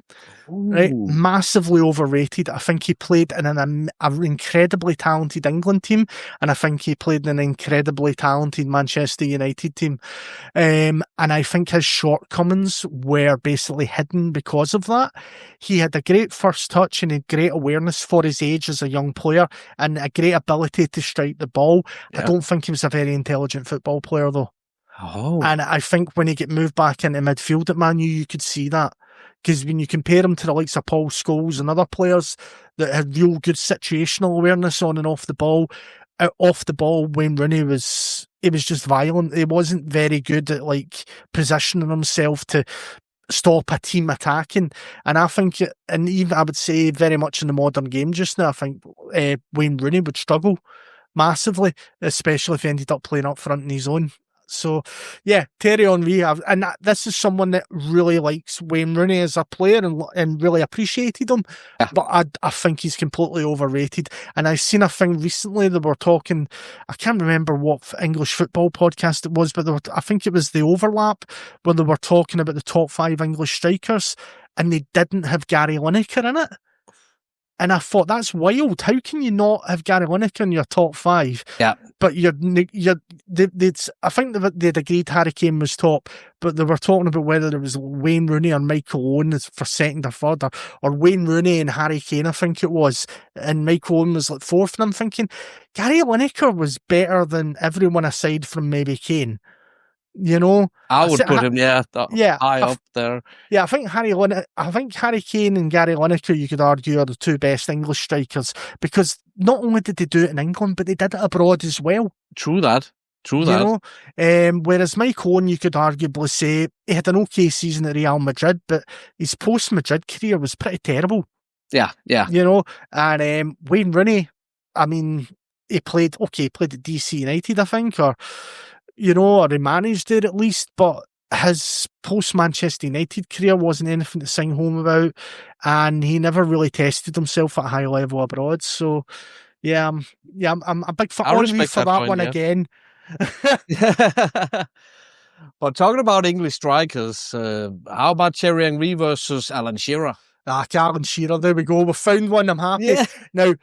Right? Massively overrated. I think he played in an incredibly talented England team, and I think he played in an incredibly talented Manchester United team. And I think his shortcomings were basically hidden because of that. He had a great first touch and a great awareness for his age as a young player, and a great ability to strike the ball. Yeah. I don't think he was a very intelligent football player, though. Oh. And I think when he get moved back into midfield at Man U, you could see that. Because when you compare him to the likes of Paul Scholes and other players that had real good situational awareness on and off the ball, Wayne Rooney was just violent. He wasn't very good at positioning himself to stop a team attacking. And I think, and even I would say very much in the modern game just now, I think Wayne Rooney would struggle massively, especially if he ended up playing up front in his own. So, yeah, Thierry Henry, and this is someone that really likes Wayne Rooney as a player and really appreciated him, but I think he's completely overrated. And I've seen a thing recently that were talking, I can't remember what English football podcast it was, but I think it was The Overlap, where they were talking about the top 5 English strikers, and they didn't have Gary Lineker in it. And I thought, that's wild. How can you not have Gary Lineker in your top 5? Yeah. But I think they'd agreed Harry Kane was top, but they were talking about whether it was Wayne Rooney or Michael Owen for second or third, or Wayne Rooney and Harry Kane, I think it was. And Michael Owen was fourth. And I'm thinking, Gary Lineker was better than everyone aside from maybe Kane. You know, I would put him, high up there. Yeah, I think Harry Kane and Gary Lineker, you could argue, are the 2 best English strikers, because not only did they do it in England, but they did it abroad as well. True that. You know, whereas Mike Owen, you could arguably say he had an okay season at Real Madrid, but his post-Madrid career was pretty terrible. Yeah. You know, and Wayne Rooney, I mean, he played at DC United, I think, or he managed it at least, but his post-Manchester United career wasn't anything to sing home about, and he never really tested himself at a high level abroad. So, I'm a big fan for that one again. But talking about English strikers, how about Thierry Henry versus Alan Shearer? Alan Shearer, there we go. We found one, I'm happy. Yeah. Now,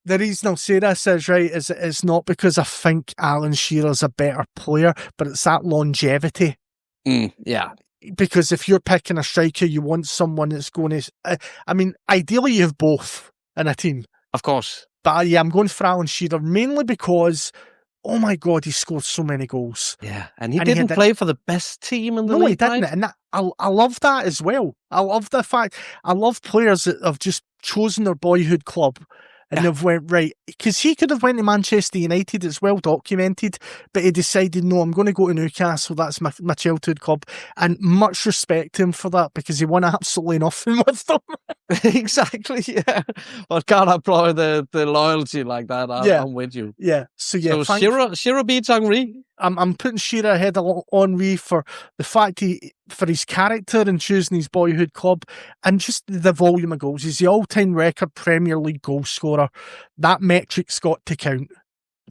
the reason I'll say this is it's not because I think Alan Shearer's a better player, but it's that longevity. Yeah. Because if you're picking a striker, you want someone that's going to... ideally you have both in a team. Of course. But I'm going for Alan Shearer, mainly because, oh my God, he scored so many goals. Yeah, and he didn't play for the best team in the league. No, he didn't. And I love that as well. I love the fact... I love players that have just chosen their boyhood club And they've went, right, because he could have went to Manchester United, it's well documented, but he decided, no, I'm going to go to Newcastle, that's my childhood club, and much respect to him for that, because he won absolutely nothing with them. Exactly, yeah. But can't apply the loyalty like that. I'm with you. Yeah, so Shearer beats Henry. I'm putting Shearer ahead of Henry for the fact for his character and choosing his boyhood club, and just the volume of goals. He's the all-time record Premier League goal scorer. That metric's got to count.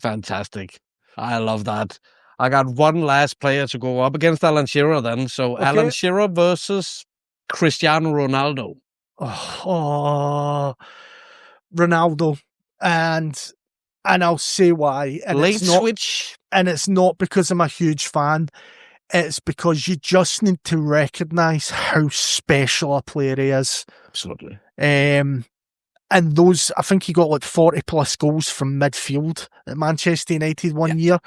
Fantastic. I love that. I got one last player to go up against Alan Shearer then. So okay. Alan Shearer versus Cristiano Ronaldo. Oh, Ronaldo. And I'll say why. And late switch. And it's not because I'm a huge fan. It's because you just need to recognise how special a player he is. Absolutely. And those, I think he got like 40 plus goals from midfield at Manchester United one year.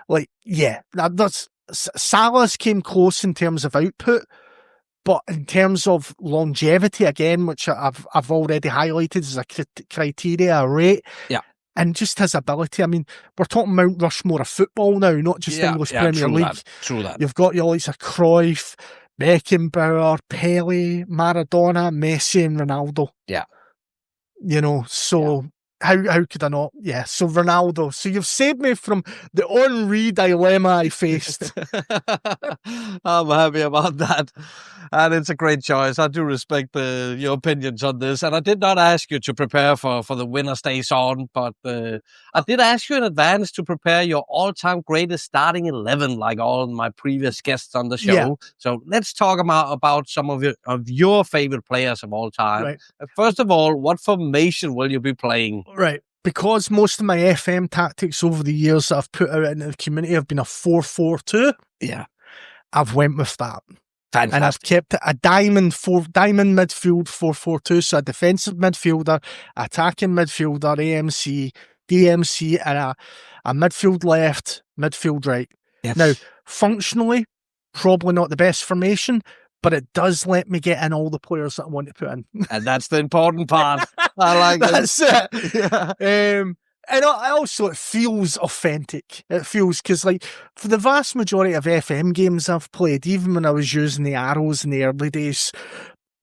Like, yeah, that's Salah's came close in terms of output, but in terms of longevity, again, which I've already highlighted as a criteria, a rate. Yeah. And just his ability. I mean, we're talking Mount Rushmore of football now, not just English Premier League. True that. You've got your likes of Cruyff, Beckenbauer, Pele, Maradona, Messi, and Ronaldo. Yeah. You know, so how could I not? Yeah, so Ronaldo. So you've saved me from the Henry dilemma I faced. I'm happy about that. And it's a great choice. I do respect your opinions on this. And I did not ask you to prepare for the winner stays on, but I did ask you in advance to prepare your all-time greatest starting 11, like all my previous guests on the show. Yeah. So let's talk about some of your favorite players of all time. Right. First of all, what formation will you be playing? Right. Because most of my FM tactics over the years that I've put out into the community have been a 4-4-2. Yeah. I've went with that. Fantastic. And I've kept it a diamond midfield 4-4-2. So a defensive midfielder, attacking midfielder, AMC, DMC, and a midfield left, midfield right. Yes. Now, functionally, probably not the best formation, but it does let me get in all the players that I want to put in. And that's the important part. I like that's it. Yeah. And also, it feels authentic. It feels, because like, for the vast majority of FM games I've played, even when I was using the arrows in the early days,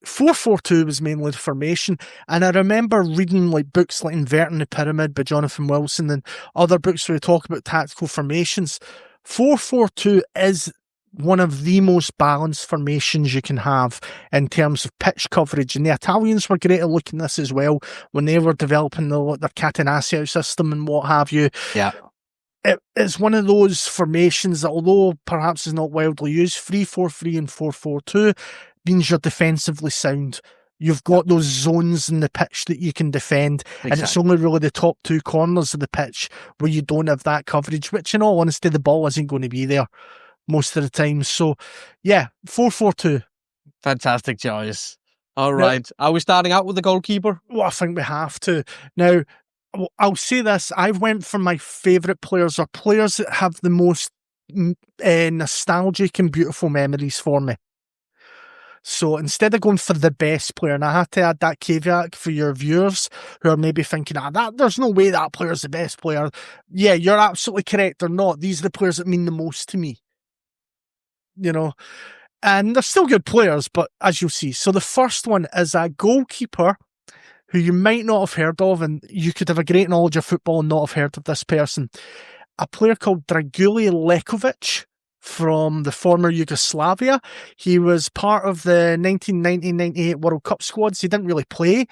4-4-2 was mainly the formation. And I remember reading like books like Inverting the Pyramid by Jonathan Wilson and other books where they talk about tactical formations. 4-4-2 is one of the most balanced formations you can have in terms of pitch coverage. And the Italians were great at looking at this as well when they were developing their Catenaccio system and what have you. Yeah. It's one of those formations that, although perhaps is not widely used, 3-4-3 and 4-4-2 means you're defensively sound. You've got those zones in the pitch that you can defend, exactly. And it's only really the top two corners of the pitch where you don't have that coverage, which in all honesty, the ball isn't going to be there most of the time. So, yeah, 4-4-2. Fantastic choice. All right. Now, are we starting out with the goalkeeper? Well, I think we have to. Now, I'll say this. I went for my favourite players, or players that have the most nostalgic and beautiful memories for me. So instead of going for the best player, and I had to add that caveat for your viewers who are maybe thinking, there's no way that player's the best player. Yeah, you're absolutely correct. They're not. These are the players that mean the most to me. You know, and they're still good players, but as you'll see. So the first one is a goalkeeper who you might not have heard of, and you could have a great knowledge of football and not have heard of this person. A player called Dragulje Lekovic from the former Yugoslavia. He was part of the 1990-98 World Cup squads. He didn't really play,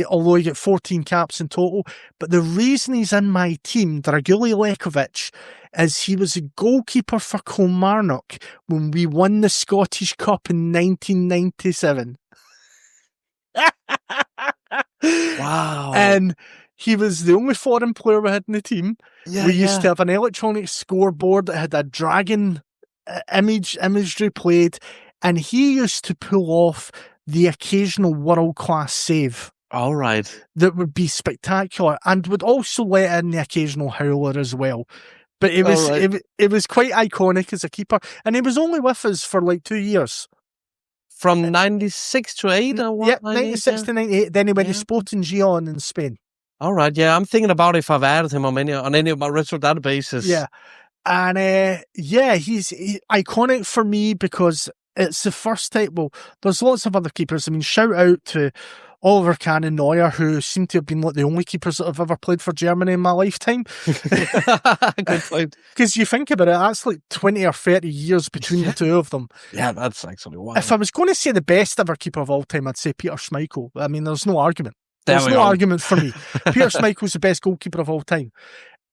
although he got 14 caps in total. But the reason he's in my team, Dragulje Lekovic, is he was a goalkeeper for Kilmarnock when we won the Scottish Cup in 1997. Wow. And he was the only foreign player we had in the team. Yeah, we used to have an electronic scoreboard that had a dragon imagery played, and he used to pull off the occasional world-class save. All right. That would be spectacular, and would also let in the occasional howler as well. But it was quite iconic as a keeper, and he was only with us for like 2 years. From 96 to 8? Yep, 96 to 98. Then he went to Sporting Gijon in Spain. All right, yeah, I'm thinking about if I've added him on any of my retro databases. Yeah. And he's iconic for me because it's the first time. Well, there's lots of other keepers. I mean, shout out to Oliver Kahn and Neuer, who seem to have been like the only keepers that have ever played for Germany in my lifetime. Good point. Because you think about it, that's like 20 or 30 years between the two of them. Yeah, that's actually wild. If I was going to say the best ever keeper of all time, I'd say Peter Schmeichel. I mean, there's no argument. There's no argument for me. Peter Schmeichel's the best goalkeeper of all time.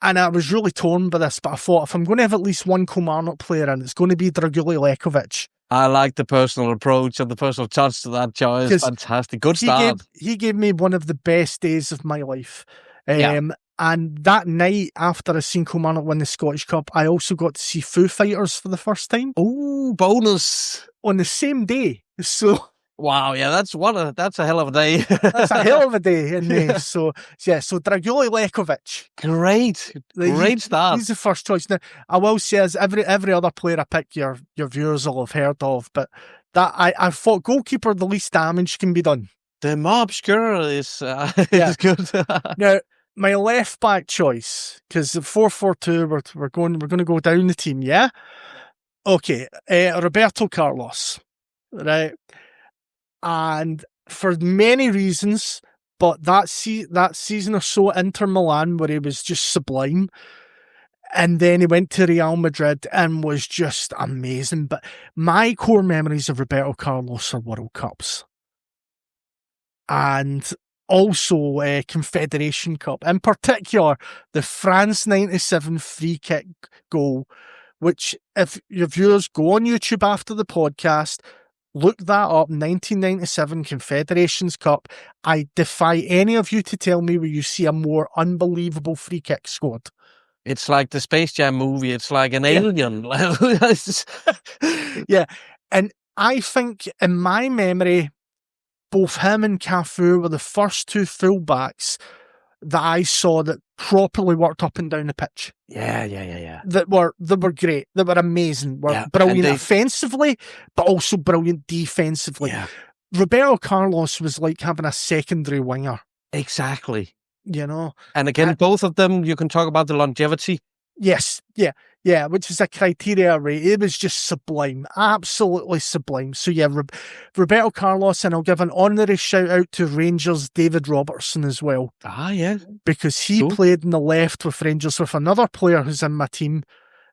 And I was really torn by this, but I thought if I'm going to have at least one Kilmarnock player in, it's going to be Draguli Lekovic. I like the personal approach and the personal touch to that choice. Fantastic. Good start. He gave me one of the best days of my life. And that night, after I seen Kilmarnock win the Scottish Cup, I also got to see Foo Fighters for the first time. Oh, bonus. On the same day. So... Wow, yeah, that's a hell of a day. That's a hell of a day in there. So Draguli Lekovic. Great start. He's the first choice. Now, I will say, as every other player I pick, your viewers will have heard of, but that I thought goalkeeper, the least damage can be done. The more obscure is good. Now, my left back choice, because the 4-4-2, we're going to go down the team, yeah? Okay, Roberto Carlos, right? And for many reasons, but that season or so at Inter Milan where he was just sublime, and then he went to Real Madrid and was just amazing. But my core memories of Roberto Carlos are World Cups. And also Confederation Cup. In particular, the France 97 free kick goal, which if your viewers go on YouTube after the podcast, look that up, 1997 Confederations Cup. I defy any of you to tell me where you see a more unbelievable free kick scored. It's like the Space Jam movie. It's like an alien. Yeah. And I think, in my memory, both him and Cafu were the first two fullbacks that I saw that properly worked up and down the pitch. Yeah. That were great. That were amazing. Were brilliant offensively, but also brilliant defensively. Yeah. Roberto Carlos was like having a secondary winger. Exactly. You know? And again, both of them, you can talk about the longevity. Yes. Yeah, which is a criteria, right? It was just sublime. Absolutely sublime. So yeah, Roberto Carlos, and I'll give an honorary shout out to Rangers' David Robertson as well. Yeah. Because he played in the left with Rangers with another player who's in my team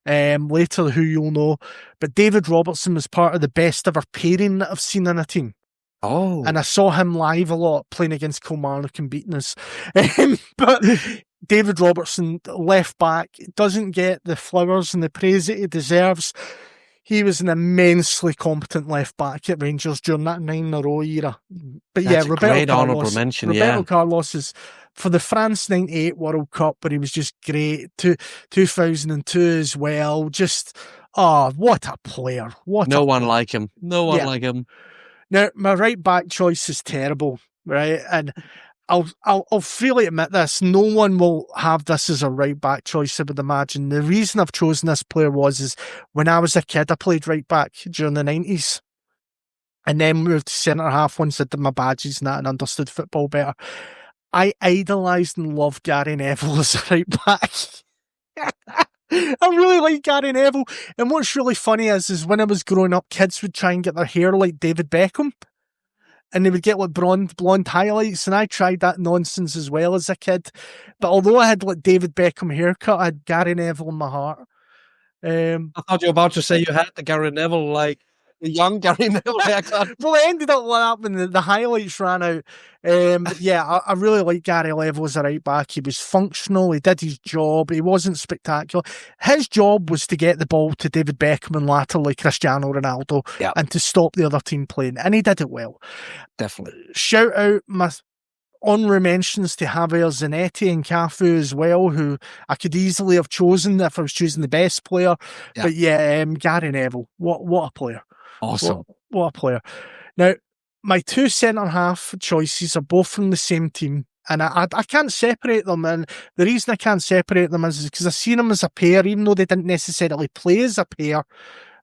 later, who you'll know. But David Robertson was part of the best ever pairing that I've seen in a team. Oh. And I saw him live a lot playing against Kilmarnock and beating us. But David Robertson, left back, doesn't get the flowers and the praise that he deserves. He was an immensely competent left back at Rangers during that 9-in-a-row era. But That's yeah, Roberto honourable mention. Roberto Carlos is for the France 98 World Cup, but he was just great. 2002 as well. Just what a player! No one like him. Like him. Now, my right back choice is terrible, right? And I'll freely admit this. No one will have this as a right back choice, I would imagine. The reason I've chosen this player is when I was a kid, I played right back during the 90s. And then moved to centre half once I did my badges and that and understood football better. I idolised and loved Gary Neville as a right back. I really like Gary Neville. And what's really funny is when I was growing up, kids would try and get their hair like David Beckham. And they would get like blonde highlights. And I tried that nonsense as well as a kid. But although I had like David Beckham haircut, I had Gary Neville in my heart. I thought you were about to say you had the Gary Neville, like the young Gary Neville haircut. Well, it ended up like that when the highlights ran out. But yeah, I really like Gary Neville as a right back. He was functional. He did his job. He wasn't spectacular. His job was to get the ball to David Beckham and latterly Cristiano Ronaldo and to stop the other team playing. And he did it well. Definitely. Shout out my honorary mentions to Javier Zanetti and Cafu as well, who I could easily have chosen if I was choosing the best player. Yeah. But yeah, Gary Neville, what a player. Awesome. What a player. Now, my two centre-half choices are both from the same team, and I can't separate them, and the reason I can't separate them is because I seen them as a pair, even though they didn't necessarily play as a pair.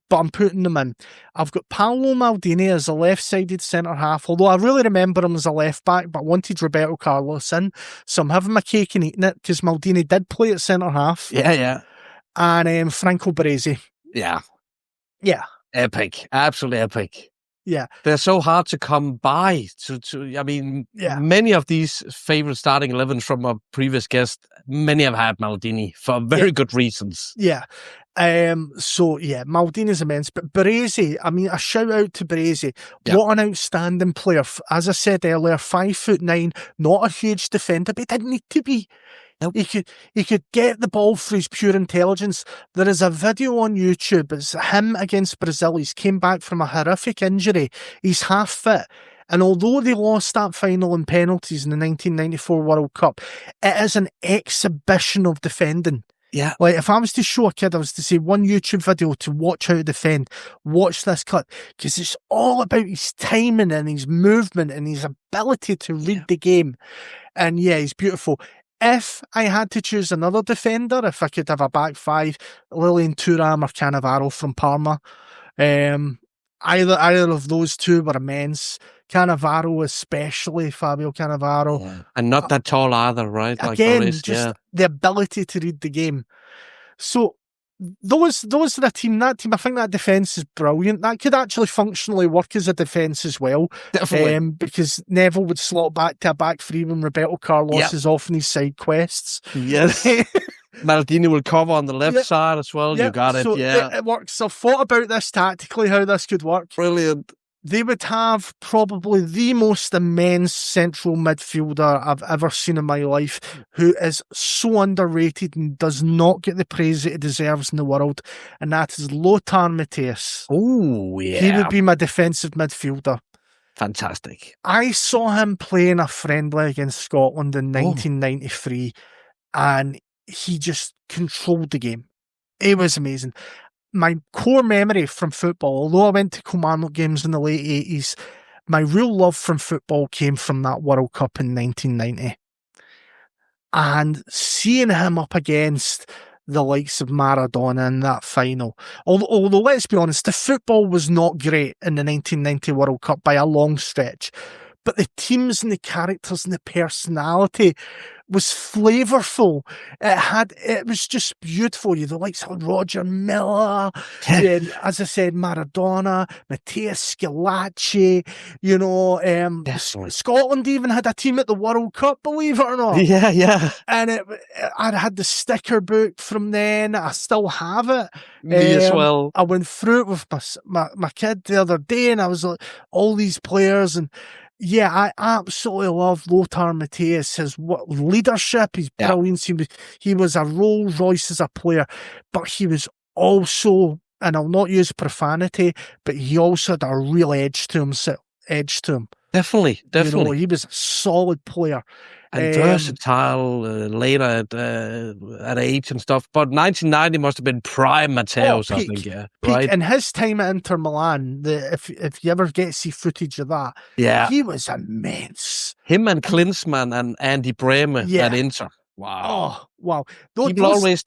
but I'm putting them in. I've got Paolo Maldini as a left-sided centre-half, although I really remember him as a left-back, but I wanted Roberto Carlos in, so I'm having my cake and eating it, because Maldini did play at centre-half. Yeah. And Franco Baresi. Yeah. Yeah. Epic. Absolutely epic. Yeah. They're so hard to come by. Many of these favorite starting 11s from our previous guest, many have had Maldini for very good reasons. Yeah. Maldini's immense. But Baresi, a shout out to Baresi. Yeah. What an outstanding player. As I said earlier, 5'9", not a huge defender, but he didn't need to be. Nope. He could get the ball through his pure intelligence. There is a video on YouTube. It's him against Brazil. He's came back from a horrific injury. He's half fit. And although they lost that final in penalties in the 1994 World Cup, it is an exhibition of defending. Yeah. Like, if I was to show a kid, I was to say one YouTube video to watch how to defend, watch this clip, because it's all about his timing and his movement and his ability to read the game. And yeah, he's beautiful. If I had to choose another defender, if I could have a back five, Lilian Thuram or Cannavaro from Parma. Either of those two were immense. Cannavaro especially, Fabio Cannavaro. Yeah. And not that tall either, right? Again, the ability to read the game. So those are the team. That team, I think that defence is brilliant. That could actually functionally work as a defence as well. Definitely. Because Neville would slot back to a back three when Roberto Carlos is off in his side quests. Yes. Maldini will cover on the left side as well. You got it. So it works. I've thought about this tactically, how this could work. Brilliant. They would have probably the most immense central midfielder I've ever seen in my life, who is so underrated and does not get the praise that he deserves in the world, and that is Lothar Matthäus. Oh, yeah. He would be my defensive midfielder. Fantastic. I saw him play in a friendly against Scotland in 1993, and he just controlled the game. It was amazing. My core memory from football, although I went to Commando games in the late 80s, my real love from football came from that World Cup in 1990. And seeing him up against the likes of Maradona in that final. Although let's be honest, the football was not great in the 1990 World Cup by a long stretch. But the teams and the characters and the personality was flavourful. It was just beautiful. You had the likes of Roger Milla, and, as I said, Maradona, Matthäus Schillaci, Scotland even had a team at the World Cup, believe it or not. Yeah. And I had the sticker book from then. I still have it. Me as well. I went through it with my kid the other day, and I was like, all these players, and yeah, I absolutely love Lothar Matthäus. His leadership, his brilliance. He was a Rolls Royce as a player, but he was also, and I'll not use profanity, but he also had a real edge to him. Definitely. He was a solid player. And versatile later at age and stuff. But 1990 must have been prime Matthäus, I think, right? And his time at Inter Milan, if you ever get to see footage of that, he was immense. Him and Klinsmann and Andy Brehme at Inter. Wow. Oh, wow. People always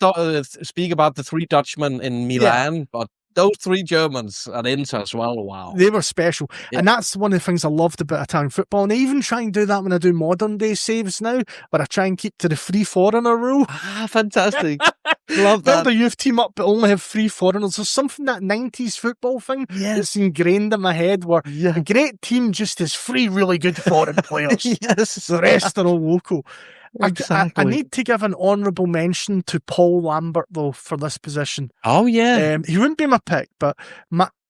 speak about the three Dutchmen in Milan, but those three Germans at Inter as well, wow. They were special. Yeah. And that's one of the things I loved about Italian football. And I even try and do that when I do modern day saves now, but I try and keep to the free foreigner rule. Ah, fantastic. Love that. The youth team up but only have free foreigners. There's something, that 90s football thing that's ingrained in my head where a great team just has three really good foreign players. The rest are all local. Exactly. I need to give an honourable mention to Paul Lambert, though, for this position. Oh, yeah. He wouldn't be my pick, but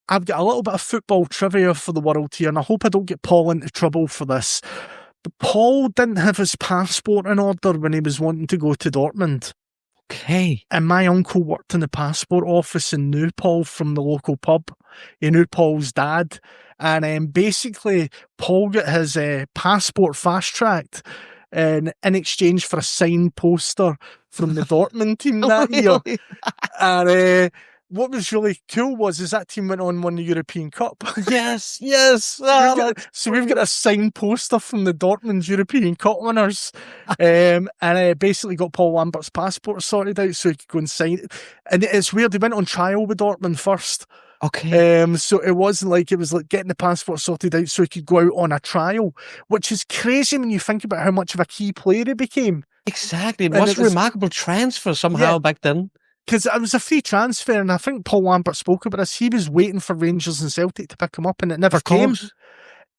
I've got a little bit of football trivia for the world here, and I hope I don't get Paul into trouble for this. But Paul didn't have his passport in order when he was wanting to go to Dortmund. Okay. And my uncle worked in the passport office and knew Paul from the local pub. He knew Paul's dad. And basically, Paul got his passport fast-tracked in exchange for a signed poster from the Dortmund team that year. And what was really cool was that team went on and won the European Cup. Yes. So we've got a signed poster from the Dortmund European Cup winners. And I basically got Paul Lambert's passport sorted out so he could go and sign it. And it's weird, he went on trial with Dortmund first. Okay. So it wasn't like, it was like getting the passport sorted out so he could go out on a trial, which is crazy when you think about how much of a key player he became. Exactly. It And was it a was, remarkable transfer somehow back then. because it was a free transfer, and I think Paul Lambert spoke about this. He was waiting for Rangers and Celtic to pick him up, and it never Of came. course.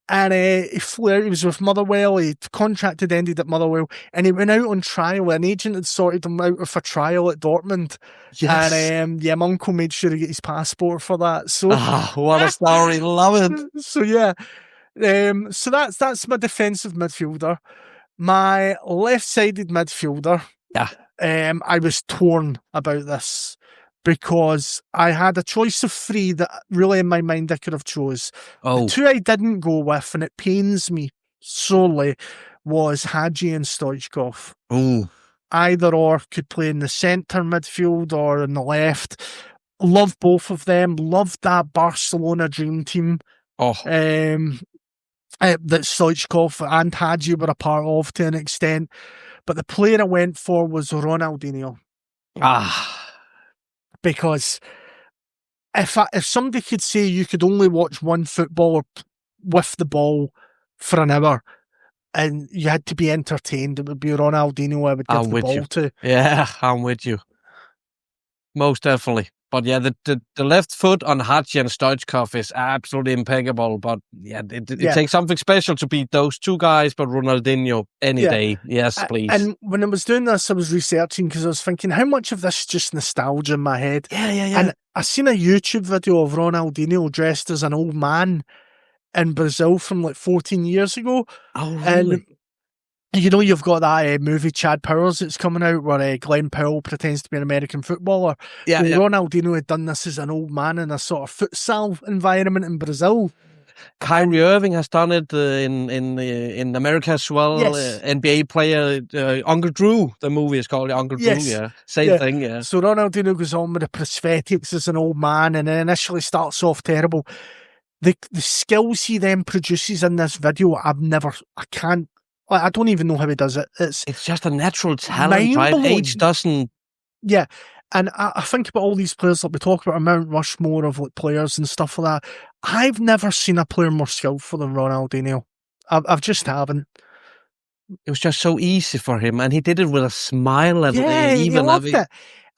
And he flew out. He was with Motherwell. He contracted ended at Motherwell, and he went out on trial. An agent had sorted him out for trial at Dortmund. Yes. And my uncle made sure to get his passport for that. So what a story! Love it. So yeah, so that's my defensive midfielder. My left-sided midfielder. Yeah. I was torn about this because I had a choice of three that really in my mind I could have chose. Oh. The two I didn't go with, and it pains me sorely, was Hadji and Stoichkov. Oh. Either or could play in the centre midfield or in the left. Love both of them. Loved that Barcelona dream team. Oh. That Stoichkov and Hadji were a part of to an extent. But the player I went for was Ronaldinho. Because if somebody could say you could only watch one footballer with the ball for an hour and you had to be entertained, it would be Ronaldinho I would give the ball to. Yeah, I'm with you. Most definitely. But yeah, the left foot on Hadji and Stoichkov is absolutely impeccable. But yeah, it takes something special to beat those two guys. But Ronaldinho, any day. Yes, please. And when I was doing this, I was researching because I was thinking, how much of this is just nostalgia in my head? Yeah. And I seen a YouTube video of Ronaldinho dressed as an old man in Brazil from like 14 years ago. Oh, really? And you know, you've got that movie Chad Powers that's coming out where Glenn Powell pretends to be an American footballer. Yeah, Ronaldinho had done this as an old man in a sort of futsal environment in Brazil. Kyrie Irving has done it in America as well. Yes. NBA player Uncle Drew, the movie is called Uncle Drew. Yeah, same thing. Yeah. So Ronaldinho goes on with the prosthetics as an old man, and then initially starts off terrible. The skills he then produces in this video, I don't even know how he does it. It's just a natural talent, right? Age doesn't. Yeah, and I think about all these players that we talk about, Mount Rushmore of like players and stuff like that. I've never seen a player more skillful than Ronaldinho. I've just haven't. It was just so easy for him, and he did it with a smile. Yeah, he loved it.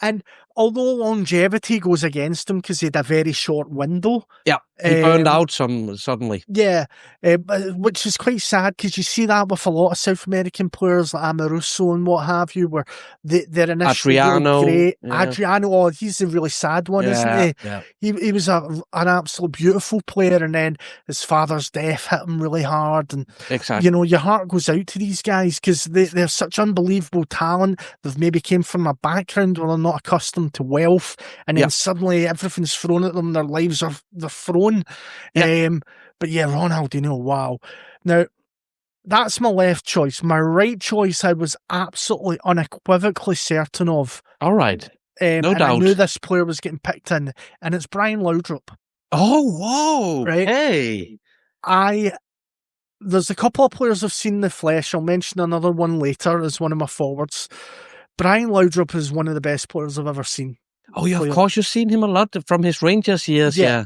And although longevity goes against him because he had a very short window. Yeah, he burned out suddenly. Yeah, which is quite sad because you see that with a lot of South American players like Amoruso and what have you, where they're initially Adriano, really great. Yeah. Adriano, he's a really sad one, isn't he? Yeah. He was an absolute beautiful player, and then his father's death hit him really hard. And exactly, you know, your heart goes out to these guys because they're such unbelievable talent. They've maybe came from a background where they're not accustomed to wealth, and then suddenly everything's thrown at them. Their lives they're thrown. But yeah, Ronaldinho, wow. Now, that's my left choice. My right choice, I was absolutely unequivocally certain of. All right. No doubt. I knew this player was getting picked in, and it's Brian Laudrup. Oh, whoa. Right? Hey. There's a couple of players I've seen in the flesh. I'll mention another one later as one of my forwards. Brian Laudrup is one of the best players I've ever seen. Oh, yeah, of course. You've seen him a lot from his Rangers years. Yeah.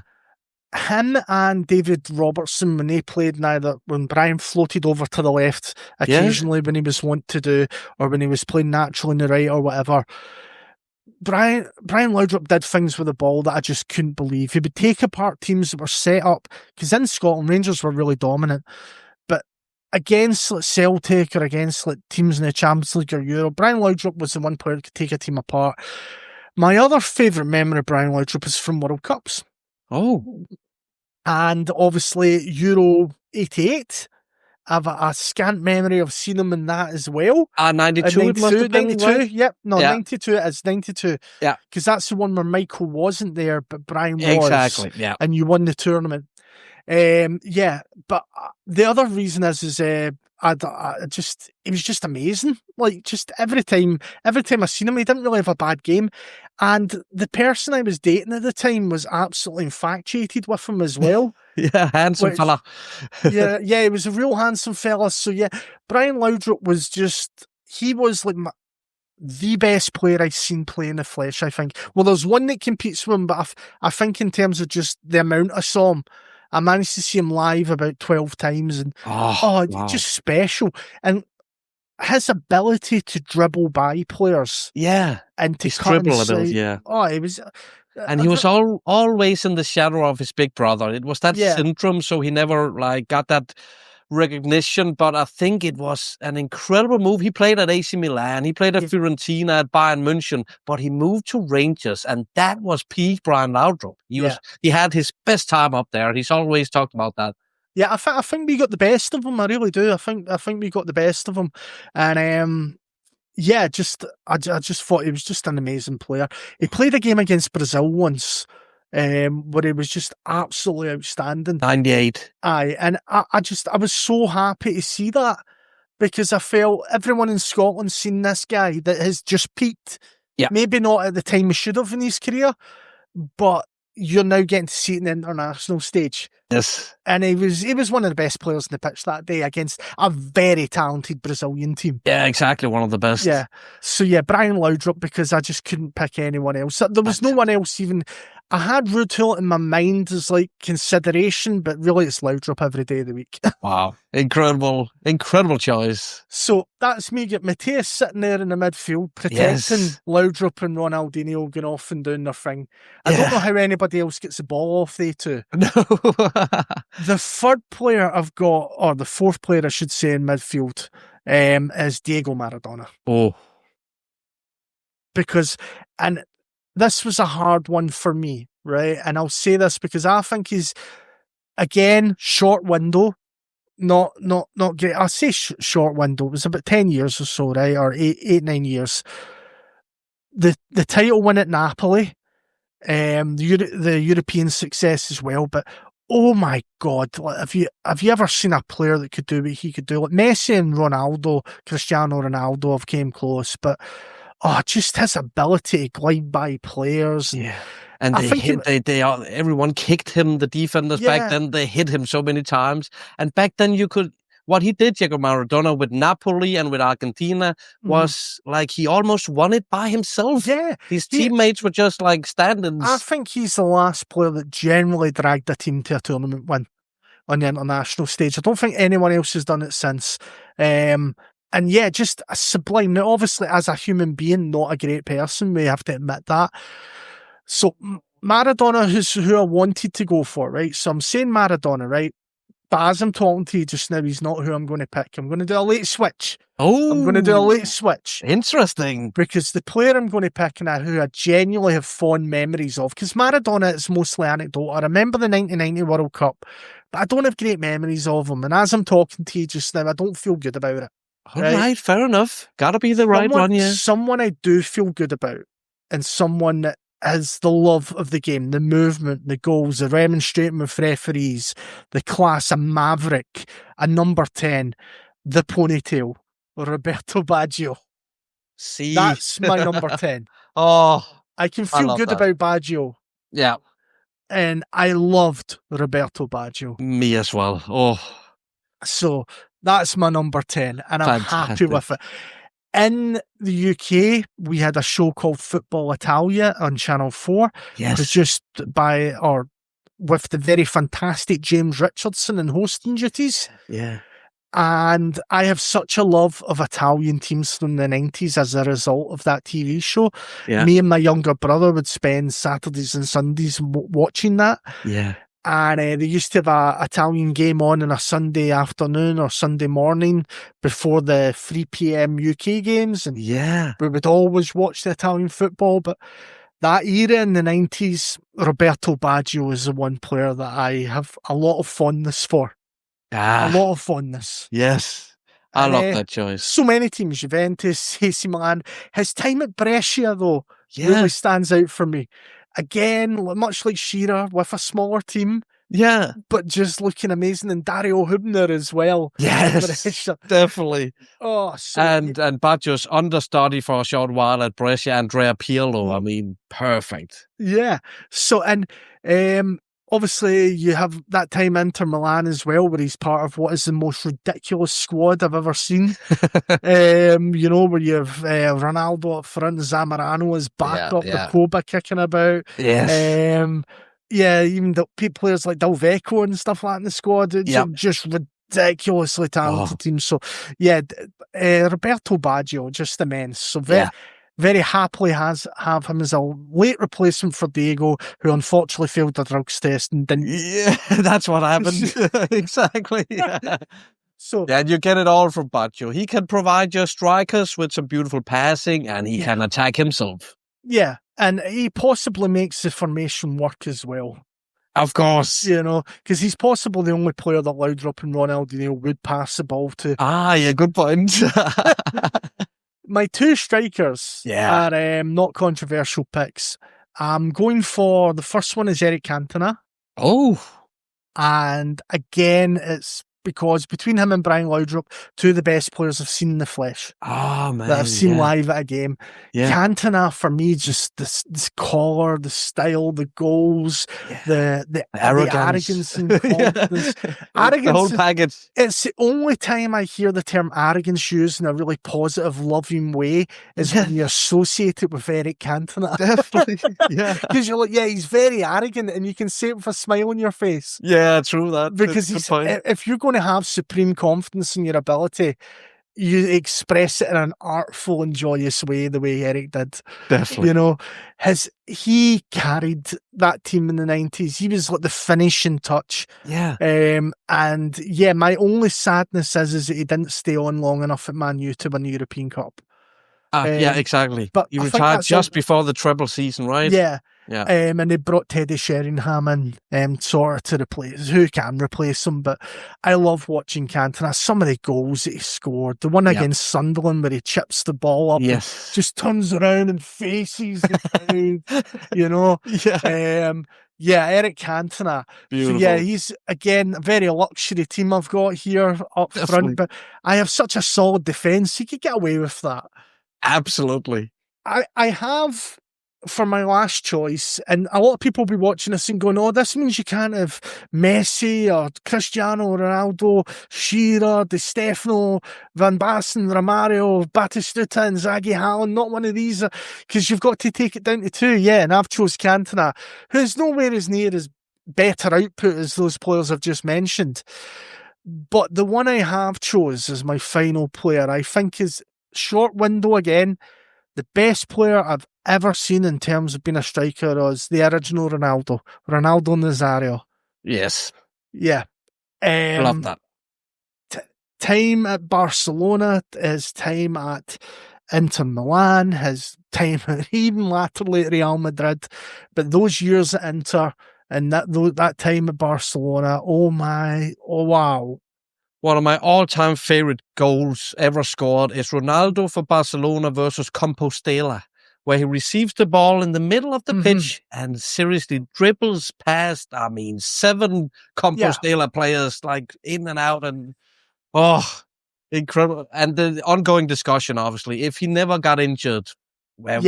Him and David Robertson, when they played, when Brian floated over to the left occasionally when he was wont to do, or when he was playing naturally in the right or whatever, Brian Laudrup did things with the ball that I just couldn't believe. He would take apart teams that were set up, because in Scotland, Rangers were really dominant, but against like Celtic or against like teams in the Champions League or Euro, Brian Laudrup was the one player that could take a team apart. My other favourite memory of Brian Laudrup is from World Cups. Oh. And obviously Euro 88. I have a scant memory of seeing him in that as well. 92 it must have been, 92, right? Yep. No, yeah. 92, it's 92. Yeah. Because that's the one where Michael wasn't there, but Brian was. Exactly, yeah. And you won the tournament. Yeah, but the other reason is it was just amazing. Like, just every time I seen him, he didn't really have a bad game. And the person I was dating at the time was absolutely infatuated with him as well. Yeah, handsome fella. yeah, he was a real handsome fella. So yeah, Brian Laudrup was he was like the best player I've seen play in the flesh, I think. Well, there's one that competes with him, but I think in terms of just the amount I saw him, I managed to see him live about 12 times, and wow. just special. And his ability to dribble by players. Yeah. And to his cut dribble inside. ability, yeah. Oh, it was... And he was always in the shadow of his big brother. It was that syndrome, so he never got that recognition. But I think it was an incredible move. He played at AC Milan, he played at Fiorentina, at Bayern München, but he moved to Rangers, and that was peak Brian Laudrup. He had his best time up there. He's always talked about that. Yeah, I think we got the best of him. I really do. I think we got the best of him, and I just thought he was just an amazing player. He played a game against Brazil once, where he was just absolutely outstanding. 98. Aye, and I was so happy to see that, because I felt everyone in Scotland's seen this guy that has just peaked. Yeah. Maybe not at the time he should have in his career, but you're now getting to see it in the international stage. Yes. And he was one of the best players on the pitch that day against a very talented Brazilian team. Yeah, exactly. One of the best. Yeah. So yeah, Brian Laudrup, because I just couldn't pick anyone else. There was no one else even. I had Ruud Gullit in my mind as consideration, but really it's Laudrup every day of the week. Wow. Incredible choice. So that's me. Get Mateus sitting there in the midfield, protecting Laudrup and Ronaldinho going off and doing their thing. I don't know how anybody else gets the ball off they two. No. The third player I've got, or the fourth player I should say in midfield, is Diego Maradona. Oh. Because, and this was a hard one for me, right? And I'll say this because I think he's, again, short window, not great. I'll say short window. It was about 10 years or so, right? Or 9 years. The title win at Napoli, the European success as well, but oh my God, have you ever seen a player that could do what he could do? Like Messi and Ronaldo, Cristiano Ronaldo have came close, but just his ability to glide by players. Yeah. And everyone kicked him, the defenders back then, they hit him so many times. And back then what he did, Diego Maradona, with Napoli and with Argentina was he almost won it by himself. Yeah. His teammates were just stand-ins. I think he's the last player that generally dragged a team to a tournament win on the international stage. I don't think anyone else has done it since. And yeah, just a sublime. Now, obviously, as a human being, not a great person. We have to admit that. So Maradona, who I wanted to go for, right? So I'm saying Maradona, right? But as I'm talking to you just now, he's not who I'm going to pick. I'm going to do a late switch. Oh. I'm going to do a late switch. Interesting. Because the player I'm going to pick and who I genuinely have fond memories of, because Maradona is mostly anecdotal. I remember the 1990 World Cup, but I don't have great memories of him. And as I'm talking to you just now, I don't feel good about it. All right, fair enough. Gotta be the right one, yeah. Someone I do feel good about, and someone that has the love of the game, the movement, the goals, the remonstrating with referees, the class, a maverick, a number 10, the ponytail, Roberto Baggio. See? That's my number 10. I can feel good about Baggio. Yeah. And I loved Roberto Baggio. Me as well. Oh. So that's my number 10, and I'm happy with it. In the UK, we had a show called Football Italia on Channel 4, produced by with the very fantastic James Richardson in hosting duties. Yeah. And I have such a love of Italian teams from the 90s as a result of that TV show. Yeah. Me and my younger brother would spend Saturdays and Sundays watching that. Yeah. And they used to have an Italian game on a Sunday afternoon or Sunday morning before the 3 p.m. UK games. And we would always watch the Italian football. But that era in the 90s, Roberto Baggio is the one player that I have a lot of fondness for. A lot of fondness. Yes. I love that choice. So many teams, Juventus, AC Milan. His time at Brescia, though, really stands out for me. Again, much like Shearer, with a smaller team. Yeah. But just looking amazing. And Dario Hübner as well. Yes, definitely. So and Baggio's understudy for a short while at Brescia, Andrea Pirlo. I mean, perfect. Yeah. So, and obviously, you have that time Inter Milan as well, where he's part of what is the most ridiculous squad I've ever seen. Where you have Ronaldo up front, Zamorano as backup, the Koba kicking about. Yes. Even the players like Delveco and stuff like that in the squad. Just ridiculously talented team. So, Roberto Baggio, just immense. So, very happily have him as a late replacement for Diego, who unfortunately failed the drugs test and didn't. Yeah, that's what happened. Exactly. Yeah. So you get it all from Baggio. He can provide your strikers with some beautiful passing, and he can attack himself. Yeah, and he possibly makes the formation work as well. Of course. Because he's possibly the only player that Laudrup and Ronaldinho would pass the ball to. Good point. My two strikers are not controversial picks. I'm going for, the first one is Eric Cantona. Oh. And again, it's because between him and Brian Laudrup, two of the best players I've seen in the flesh. Oh, man. That I've seen live at a game. Yeah. Cantona, for me, just this collar, the style, the goals, the arrogance and confidence. Arrogance, the whole package. It's the only time I hear the term arrogance used in a really positive, loving way is when you associate it with Eric Cantona. Definitely, Because you're like, he's very arrogant, and you can say it with a smile on your face. Yeah, true that. Because if you're going to have supreme confidence in your ability, you express it in an artful and joyous way, the way Eric did. Definitely. He carried that team in the 90s. He was like the finishing touch. Yeah. My only sadness is that he didn't stay on long enough at Man U to win the European Cup. Exactly. But he retired just before the treble season, right? Yeah. Yeah. And they brought Teddy Sheringham in, sort of to replace, who can replace him. But I love watching Cantona. Some of the goals that he scored, the one against Sunderland where he chips the ball up, and just turns around and faces the crowd, Eric Cantona. Beautiful. So he's, again, a very luxury team I've got here up front, but I have such a solid defence, he could get away with that. Absolutely. I have, for my last choice, and a lot of people will be watching this and going, this means you can't have Messi or Cristiano Ronaldo, Shearer, Di Stefano, Van Basten, Romario, Batistuta, and Zaggy Haaland. Not one of these, because you've got to take it down to two. And I've chose Cantona, who's nowhere as near as better output as those players I've just mentioned. But the one I have chose as my final player, I think is short window again. The best player I've ever seen in terms of being a striker was the original Ronaldo Nazario. Yes. Yeah. Love that. Time at Barcelona, his time at Inter Milan, his time even latterly at Real Madrid. But those years at Inter and that time at Barcelona, wow. One of my all-time favorite goals ever scored is Ronaldo for Barcelona versus Compostela, where he receives the ball in the middle of the pitch and seriously dribbles past, 7 Compostela players, like in and out, and incredible. And the ongoing discussion, obviously, if he never got injured, where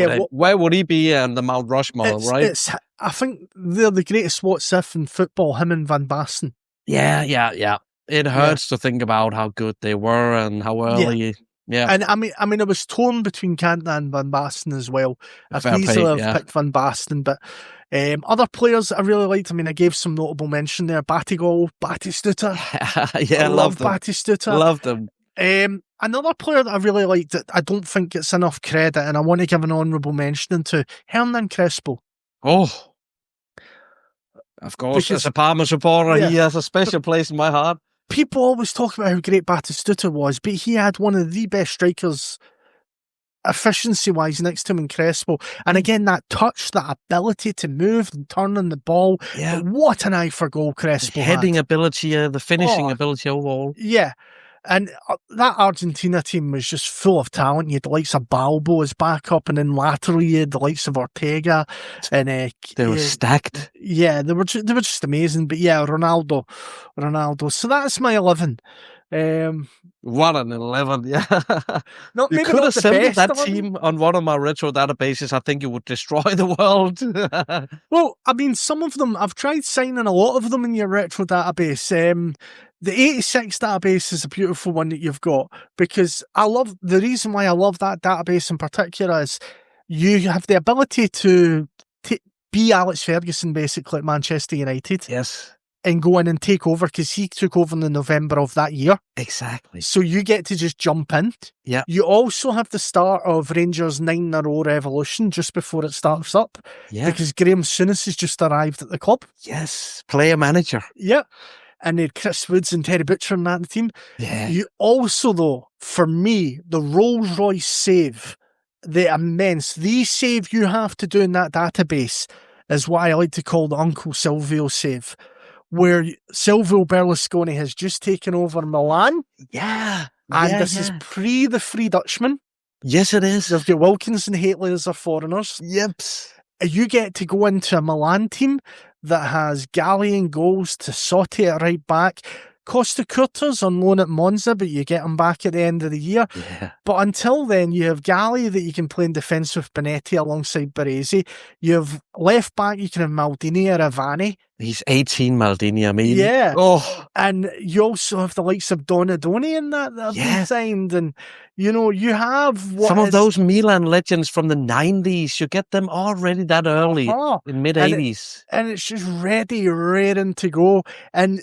would he be on the Mount Rushmore, right? I think they're the greatest what's if in football, him and Van Basten. Yeah. It hurts to think about how good they were and how early. Yeah. And I mean, I was torn between Cantona and Van Basten as well. I could easily have picked Van Basten, but other players I really liked. I mean, I gave some notable mention there. Batigol, Batistuta. I love them. Batistuta. Loved them. Another player that I really liked that I don't think gets enough credit, and I want to give an honourable mention to Hernan Crespo. Oh, of course. As a Parma supporter, he has a special place in my heart. People always talk about how great Batistuta was, but he had one of the best strikers efficiency-wise next to him in Crespo. And again, that touch, that ability to move and turn on the ball. Yeah. What an eye for goal Crespo had. Heading ability, the finishing ability overall. Yeah. And that Argentina team was just full of talent. You had the likes of Balbo as backup, and then laterally you had the likes of Ortega. And they were stacked. Yeah, they were just amazing. But yeah, Ronaldo. So that's my 11. What an 11, yeah. Not You maybe could not the assemble best that 11. team on one of my retro databases. I think you would destroy the world. Well, I mean, some of them, I've tried signing a lot of them in your retro database. The 86 database is a beautiful one that you've got, because the reason why I love that database in particular is you have the ability to be Alex Ferguson basically at Manchester United. Yes. And go in and take over, because he took over in the November of that year. Exactly. So you get to just jump in. Yeah. You also have the start of Rangers' 9-0 revolution just before it starts up. Yeah. Because Graham Souness has just arrived at the club. Yes. Player manager. Yeah. And they had Chris Woods and Terry Butcher in that team. Yeah. You also, though, for me, the Rolls Royce save, the save you have to do in that database is what I like to call the Uncle Silvio save, where Silvio Berlusconi has just taken over Milan. Yeah. And this is pre the Free Dutchman. Yes, it is. You've got Wilkins and Haitley as their foreigners. Yep. You get to go into a Milan team that has Galli in goals to Sotti at right back. Costa Curta's on loan at Monza, but you get him back at the end of the year. Yeah. But until then, you have Galli that you can play in defence with Benetti alongside Baresi. You have left back, you can have Maldini or Avani. He's 18, Maldini, I mean. Yeah. Oh. And you also have the likes of Donadoni in that have been signed. And, you have some of those Milan legends from the 90s. You get them already that early in mid-80s. And it's just raring to go. And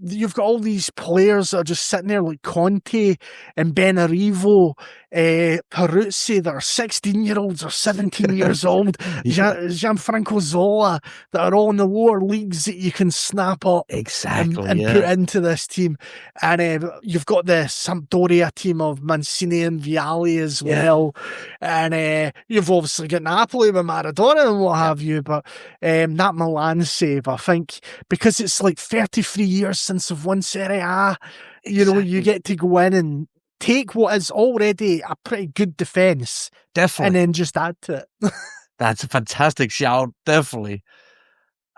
you've got all these players that are just sitting there like Conte and Benarivo, Peruzzi, that are 16-year-olds or 17 years old, Gianfranco Zola, that are all in the lower leagues that you can snap up and put into this team. And you've got the Sampdoria team of Mancini and Vialli as well. And you've obviously got Napoli with Maradona and what have you. But that Milan save, I think, because it's like 33 years since they've won Serie A, you get to go in and take what is already a pretty good defence. Definitely. And then just add to it. That's a fantastic shout. Definitely.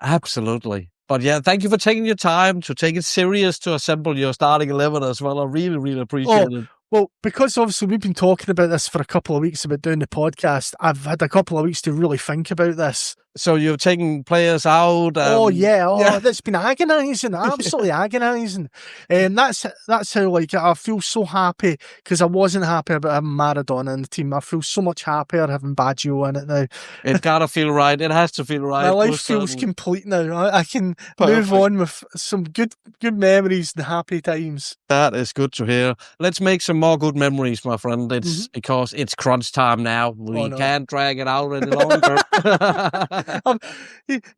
Absolutely. But yeah, thank you for taking your time to take it serious to assemble your starting 11 as well. I really, really appreciate it. Well, because obviously we've been talking about this for a couple of weeks about doing the podcast, I've had a couple of weeks to really think about this. So you're taking players out? That's been agonising, absolutely agonising. And that's how I feel so happy, because I wasn't happy about having Maradona in the team. I feel so much happier having Baggio in it now. It's gotta feel right. It has to feel right. My life feels complete now. I can move on with some good memories and happy times. That is good to hear. Let's make some more good memories, my friend. It's because it's crunch time now. We can't drag it out any longer.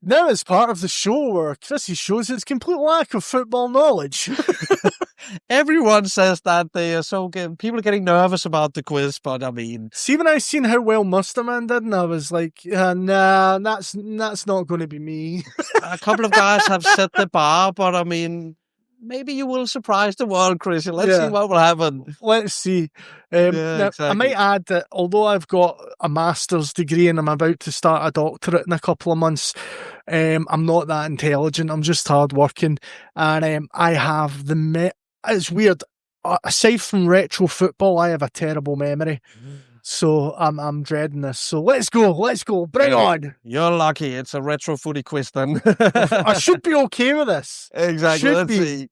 Now it's part of the show where Chrissy shows his complete lack of football knowledge. Everyone says that they are people are getting nervous about the quiz, but I mean, see, when I seen how well Musterman did, and I was like, nah, that's not going to be me. A couple of guys have set the bar, but I mean, maybe you will surprise the world, Chris. Let's see what will happen. Let's see. Exactly. I might add that although I've got a master's degree and I'm about to start a doctorate in a couple of months, I'm not that intelligent. I'm just hardworking. And I have it's weird. Aside from retro football, I have a terrible memory. So I'm dreading this. So let's go. Bring on. You're lucky. It's a retro footy quiz then. I should be okay with this. Exactly. Let's see.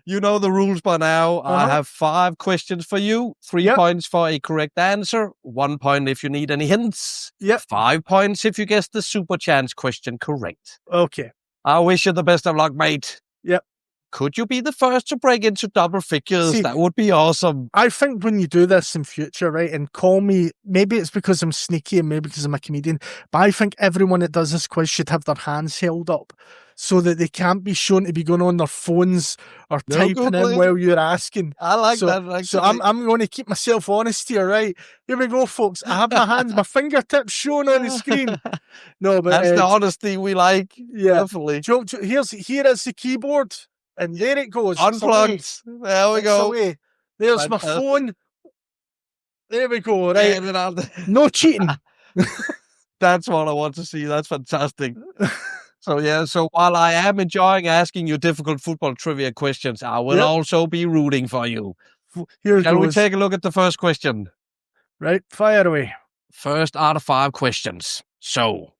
You know the rules by now. I have 5 questions for you. 3 points for a correct answer. 1 point if you need any hints. 5 points if you guess the super chance question correct. Okay. I wish you the best of luck, mate. Yep. Could you be the first to break into double figures? See, that would be awesome. I think when you do this in future, right, and call me, maybe it's because I'm sneaky and maybe because I'm a comedian, but I think everyone that does this quiz should have their hands held up so that they can't be shown to be going on their phones or typing in while you're asking. I like that. Actually. So I'm going to keep myself honest here, right? Here we go, folks. I have my hands, my fingertips shown on the screen. No, but that's the honesty we like. Yeah, definitely. Here is the keyboard. And there it goes. Unplugged. There we go. There's my phone. There we go, right? Get it out there. No cheating. That's what I want to see. That's fantastic. So while I am enjoying asking you difficult football trivia questions, I will also be rooting for you. Shall we take a look at the first question? Right, fire away. First out of 5 questions. So,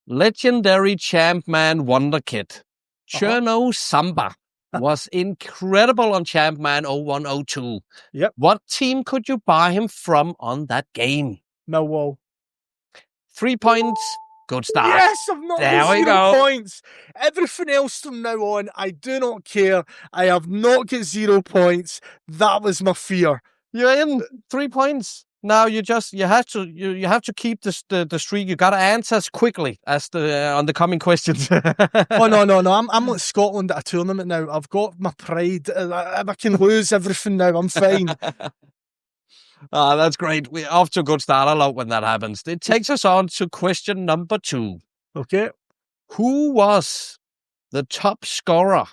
legendary Champman Wonder Kid, Cherno Samba, was incredible on Champman 0102. Yep. What team could you buy him from on that game? Millwall. 3 points. Good start. Yes, I've not There got we 0 go. points. Everything else from now on, I do not care. I have not got 0 points. That was my fear. You're in 3 points. Now you have to keep the streak. You got to answer as quickly as on the coming questions. Oh no! I'm like Scotland at a tournament now. I've got my pride. I can lose everything now. I'm fine. That's great. We're off to a good start. I love when that happens. It takes us on to question number 2. Okay. Who was the top scorer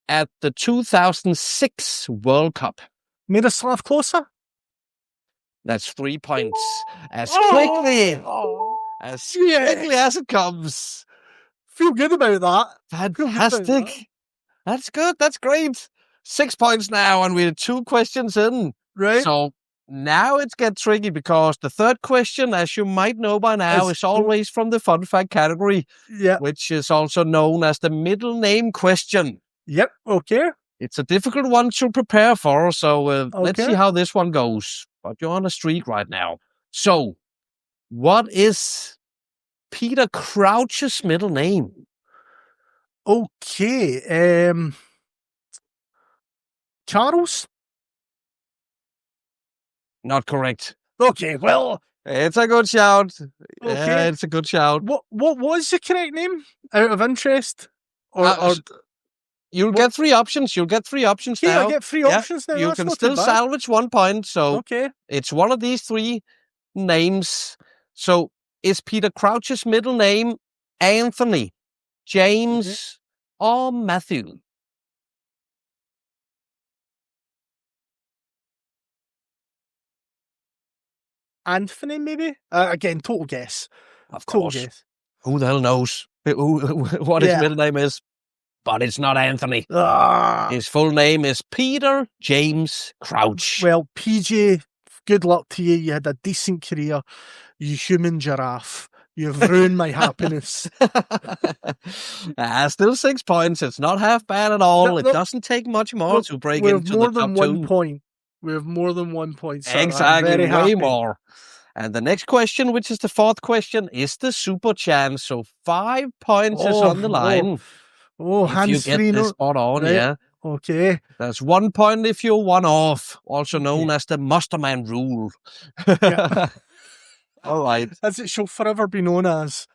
at the 2006 World Cup? Miroslav Klose? That's 3 points. As quickly as it comes. Feel good about that. Fantastic. That's good. That's great. 6 points now, and we're 2 questions in. Right. So now it's get tricky because the third question, as you might know by now, is always from the fun fact category, which is also known as the middle name question. Yep. Okay. It's a difficult one to prepare for, so let's see how this one goes. But you're on a streak right now. So, what is Peter Crouch's middle name? Okay. Charles? Not correct. Okay, well... It's a good shout. Okay. Yeah, it's a good shout. What was the correct name? Out of interest? You'll get 3 options. You'll get 3 options now. Yeah, I get 3 options now. You can still salvage 1 point. So it's one of these 3 names. So is Peter Crouch's middle name Anthony, James, or Matthew? Anthony, maybe? Again, total guess. Of course. Guess. Who the hell knows what his middle name is? But it's not Anthony. His full name is Peter James Crouch. Well, PJ, good luck to you. You had a decent career. You human giraffe. You've ruined my happiness. Still 6 points. It's not half bad at all. It doesn't take much more to break into the top 2. We have more than 1 point. We have more than 1 point. So exactly, way more. And the next question, which is the 4th question, is the super chance. So 5 points is on the line. Hands free. You get this spot on, right. Okay. That's 1 point if you're 1 off, also known as the Musterman rule. All right. As it shall forever be known as.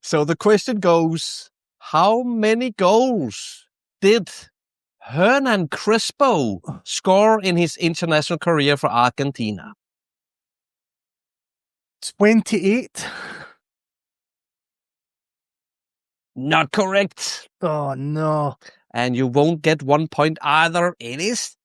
So the question goes, how many goals did Hernan Crespo score in his international career for Argentina? 28. Not correct. Oh, no. And you won't get 1 point either. It is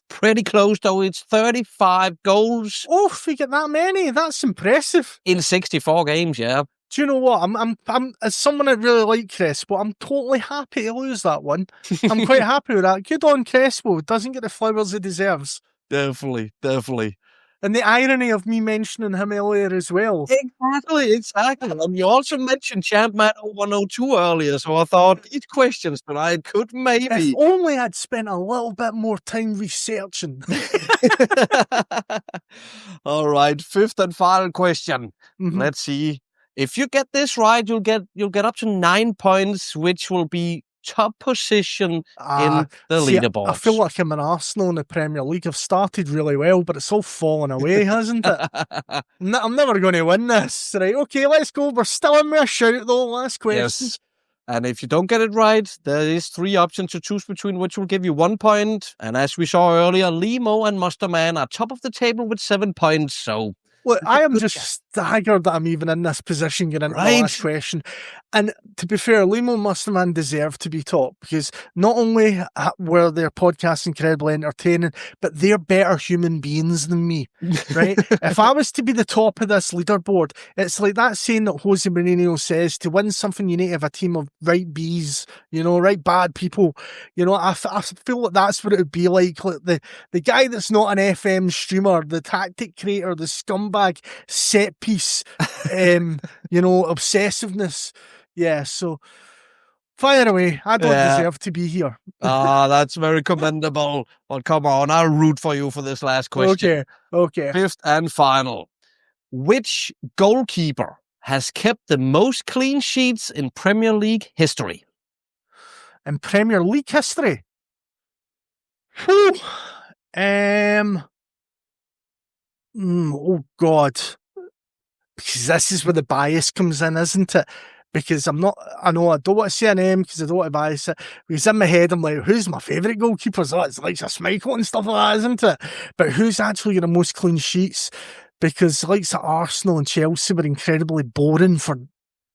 pretty close, though. It's 35 goals. Oh, if we get that many, that's impressive. In 64 games, yeah. Do you know what? I'm as someone that really likes Crespo, I'm totally happy to lose that one. I'm quite happy with that. Good on Crespo. Doesn't get the flowers he deserves. Definitely. And the irony of me mentioning him earlier as well. Exactly. And you also mentioned Champman 0102 earlier, so I thought these questions tonight could maybe... If only I'd spent a little bit more time researching. All right, 5th and final question. Let's see. If you get this right, you'll get up to 9 points, which will be top position in the leaderboard. I feel like I'm an Arsenal in the Premier League. I've started really well, but it's all fallen away, hasn't it? I'm never going to win this. Right, okay, let's go. We're still in with a shout, though. Last question. Yes. And if you don't get it right, there is 3 options to choose between, which will give you 1 point. And as we saw earlier, Limo and Musterman are top of the table with 7 points. So Look, I am just staggered that I'm even in this position getting into the last question. And to be fair, Limo Musterman deserved to be top because not only were their podcasts incredibly entertaining, but they're better human beings than me, right? If I was to be the top of this leaderboard, it's like that saying that Jose Mourinho says, to win something you need to have a team of right bees, you know, right bad people. You know, I feel like that's what it would be like the guy that's not an FM streamer, the tactic creator, the scumbag set piece, you know, obsessiveness. Yeah, so fire away. I don't deserve to be here. That's very commendable. But come on, I'll root for you for this last question. Okay. Fifth and final. Which goalkeeper has kept the most clean sheets in Premier League history? In Premier League history? Whew. Oh God. Because this is where the bias comes in, isn't it? Because I don't want to say a name because I don't want to bias it. Because in my head, I'm like, who's my favourite goalkeepers? Oh, it's like Schmeichel and stuff like that, isn't it? But who's actually got the most clean sheets? Because likes of Arsenal and Chelsea were incredibly boring for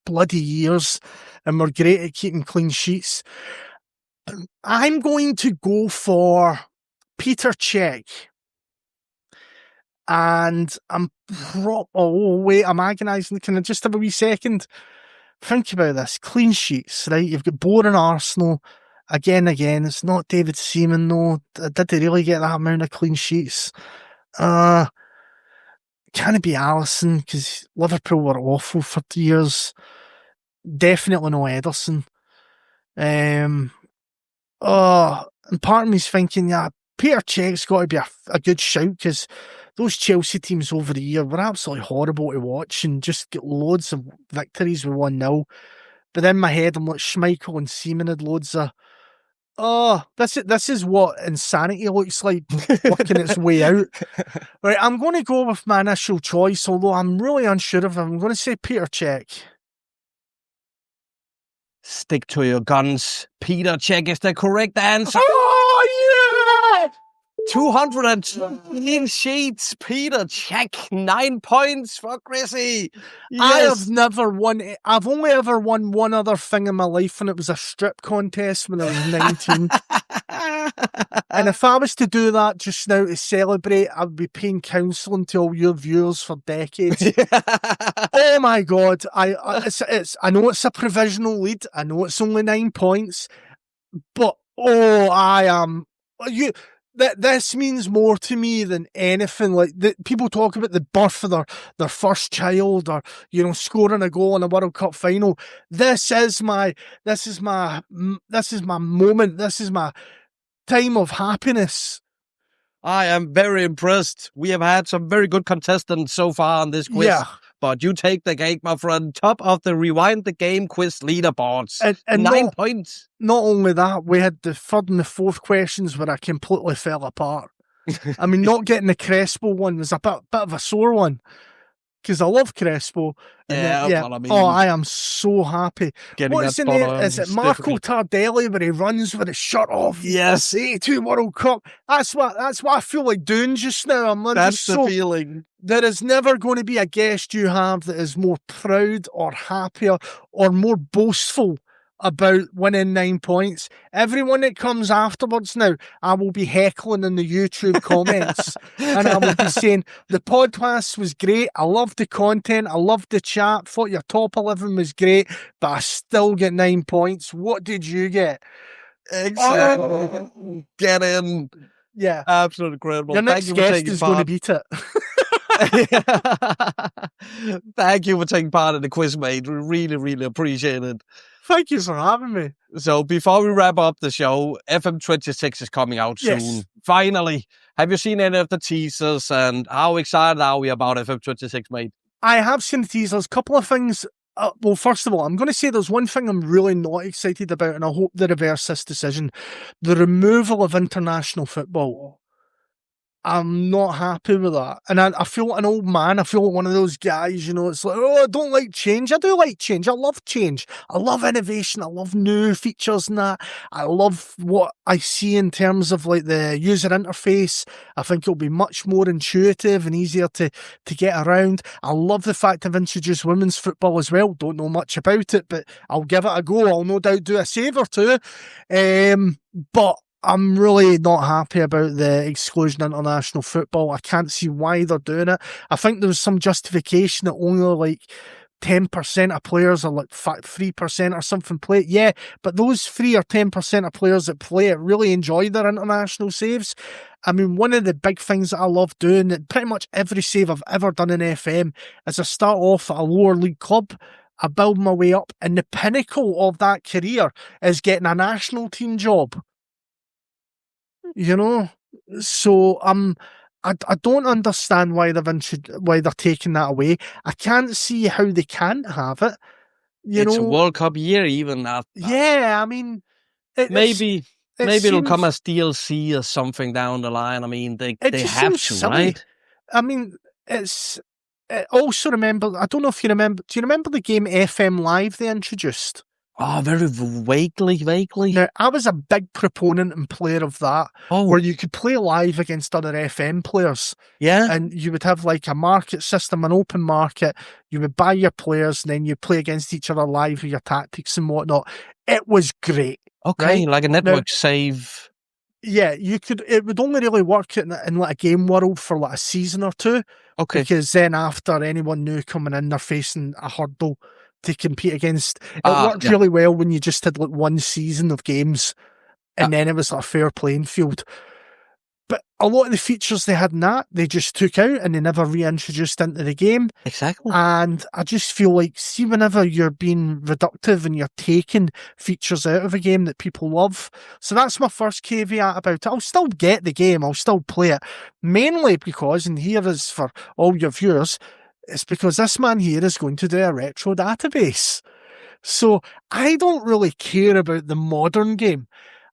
bloody years and were great at keeping clean sheets. I'm going to go for Peter Cech. And I'm agonising. Can I just have a wee second? Think about this. Clean sheets, right? You've got boring Arsenal. Again. It's not David Seaman, though. Did they really get that amount of clean sheets? Can it be Alisson? Because Liverpool were awful for years. Definitely no Ederson. And part of me's thinking, yeah, Peter Cech's got to be a good shout because those Chelsea teams over the year were absolutely horrible to watch and just get loads of victories with 1-0. But in my head, I'm like, Schmeichel and Seaman had loads of... this is what insanity looks like working its way out. Right, I'm going to go with my initial choice, although I'm really unsure of him. I'm going to say Peter Cech. Stick to your guns. Peter Cech is the correct answer. Oh, yeah! 200 clean sheets. Peter Cech, 9 points for Chrissy. Yes. I've only ever won one other thing in my life, and it was a strip contest when I was 19. And if I was to do that just now to celebrate, I would be paying counselling to all your viewers for decades. Oh my God. I know it's a provisional lead. I know it's only 9 points, but this means more to me than anything. Like people talk about the birth of their first child, or scoring a goal in a World Cup final. This is my moment. This is my time of happiness. I am very impressed. We have had some very good contestants so far on this quiz. Yeah. But you take the cake, my friend. Top of the Rewind the Game quiz leaderboards. And 9 points. Not only that, we had the third and the fourth questions where I completely fell apart. I mean, not getting the Crespo one was a bit of a sore one. Because I love Crespo. I am so happy. What's in there? Is it Marco Tardelli where he runs with his shirt off? Yes. 82 World Cup. That's what I feel like doing just now. That's the feeling. There is never going to be a guest you have that is more proud or happier or more boastful about winning 9 points. Everyone that comes afterwards now, I will be heckling in the YouTube comments and I will be saying, the podcast was great, I loved the content, I loved the chat, thought your top 11 was great, but I still get 9 points. What did you get? Exactly. Get in. Yeah. Absolutely incredible. Your next guest is going to beat it. Thank you for taking part in the quiz, mate. We really, really appreciate it. Thank you for having me. So before we wrap up the show, FM26 is coming out soon. Yes. Finally. Have you seen any of the teasers and how excited are we about FM26, mate? I have seen the teasers. Couple of things. Well, first of all, I'm going to say there's one thing I'm really not excited about, and I hope they reverse this decision. The removal of international football. I'm not happy with that. And I feel like an old man. I feel like one of those guys, it's like, oh, I don't like change. I do like change. I love change. I love innovation. I love new features and that. I love what I see in terms of like the user interface. I think it'll be much more intuitive and easier to get around. I love the fact I've introduced women's football as well. Don't know much about it, but I'll give it a go. I'll no doubt do a save or two. But I'm really not happy about the exclusion of international football. I can't see why they're doing it. I think there was some justification that only like 10% of players or like 3% or something play it. Yeah, but those 3 or 10% of players that play it really enjoy their international saves. I mean, one of the big things that I love doing, that pretty much every save I've ever done in FM, is I start off at a lower league club, I build my way up, and the pinnacle of that career is getting a national team job. So I don't understand why they're taking that away. I can't see how they can't have it. It's a World Cup year, even that. Yeah, I mean, maybe it'll come as DLC or something down the line. I mean, they have to, silly. Right? I mean, also remember. I don't know if you remember. Do you remember the game FM Live they introduced? Oh, very vaguely. Now, I was a big proponent and player of that, where you could play live against other FM players. Yeah. And you would have like a market system, an open market. You would buy your players, and then you play against each other live with your tactics and whatnot. It was great. Okay, right? Like a network save. Yeah, you could. It would only really work in like a game world for like a season or two. Okay. Because then after anyone new coming in, they're facing a hurdle to compete against. It worked really well when you just had like one season of games and then it was like a fair playing field. But a lot of the features they had in that, they just took out and they never reintroduced into the game. Exactly. And I just feel like, see, whenever you're being reductive and you're taking features out of a game that people love. So that's my first caveat about it. I'll still get the game. I'll still play it. Mainly because, and here is for all your viewers, it's because this man here is going to do a retro database. So I don't really care about the modern game.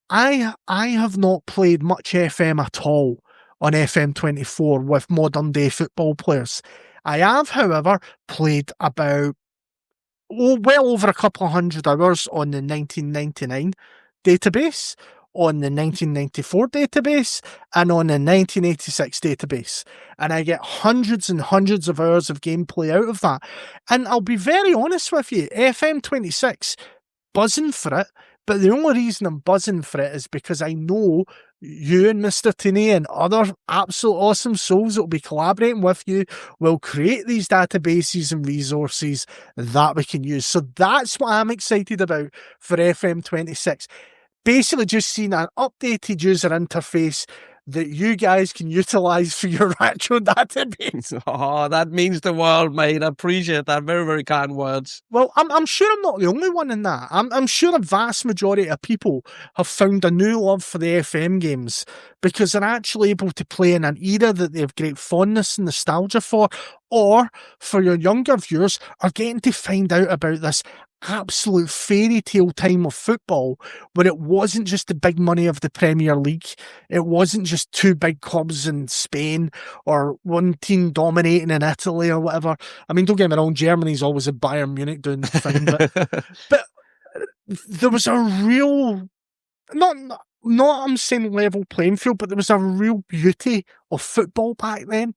I have not played much FM at all on FM24 with modern day football players. I have, however, played about well over a couple of 100 hours on the 1999 database, on the 1994 database, and on the 1986 database. And I get hundreds and hundreds of hours of gameplay out of that. And I'll be very honest with you, FM26, buzzing for it, but the only reason I'm buzzing for it is because I know you and Mr. Tinney and other absolute awesome souls that will be collaborating with you will create these databases and resources that we can use. So that's what I'm excited about for FM26. Basically just seeing an updated user interface that you guys can utilize for your retro database. Oh, that means the world, mate. I appreciate that. Very, very kind words. Well, I'm sure I'm not the only one in that. I'm sure a vast majority of people have found a new love for the FM games because they're actually able to play in an era that they have great fondness and nostalgia for, or for your younger viewers are getting to find out about this absolute fairy tale time of football where it wasn't just the big money of the Premier League. It wasn't just two big clubs in Spain or one team dominating in Italy or whatever. I mean, don't get me wrong, Germany's always at Bayern Munich doing the thing, but there was a real, not I'm saying level playing field, but there was a real beauty of football back then.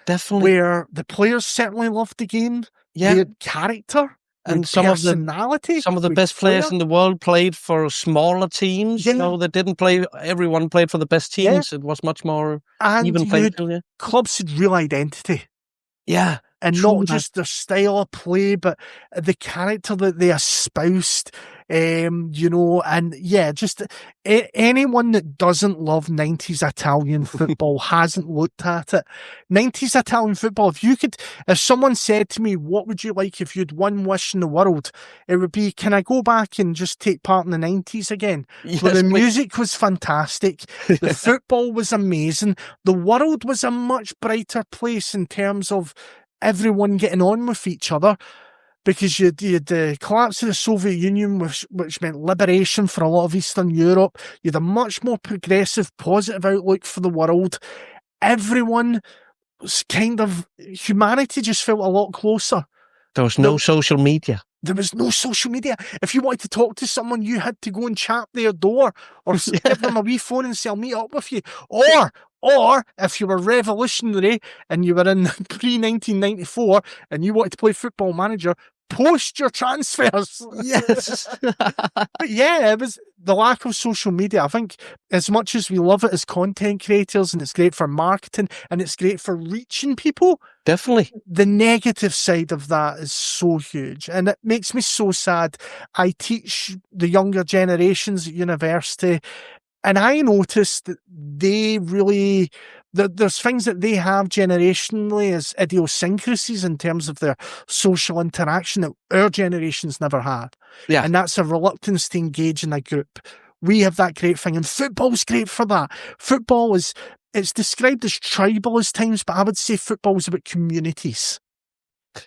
Definitely. Where the players certainly loved the game. Yeah. They had character. And some of the best players in the world played for smaller teams. Yeah. You know, they didn't play. Everyone played for the best teams. Yeah. It was much more even played. Yeah. Clubs had real identity. Yeah, and not just their style of play, but the character that they espoused. And yeah, just anyone that doesn't love 90s Italian football hasn't looked at it. 90s Italian football, if someone said to me, what would you like if you'd one wish in the world? It would be, can I go back and just take part in the 90s again? Yes, where the music was fantastic. The football was amazing. The world was a much brighter place in terms of everyone getting on with each other. Because you had the collapse of the Soviet Union, which meant liberation for a lot of Eastern Europe. You had a much more progressive, positive outlook for the world. everyone was humanity just felt a lot closer. There was no social media. There was no social media. If you wanted to talk to someone, you had to go and tap their door or give them a wee phone and say, I'll meet up with you. Or if you were revolutionary and you were in pre-1994 and you wanted to play Football Manager, post your transfers. Yes. But yeah, it was the lack of social media. I think as much as we love it as content creators and it's great for marketing and it's great for reaching people, definitely, the negative side of that is so huge. And it makes me so sad. I teach the younger generations at university, and I noticed that they really, there's things that they have generationally as idiosyncrasies in terms of their social interaction that our generations never had. Yeah. And that's a reluctance to engage in a group. We have that great thing, and football's great for that. Football is, it's described as tribal as times, but I would say football is about communities.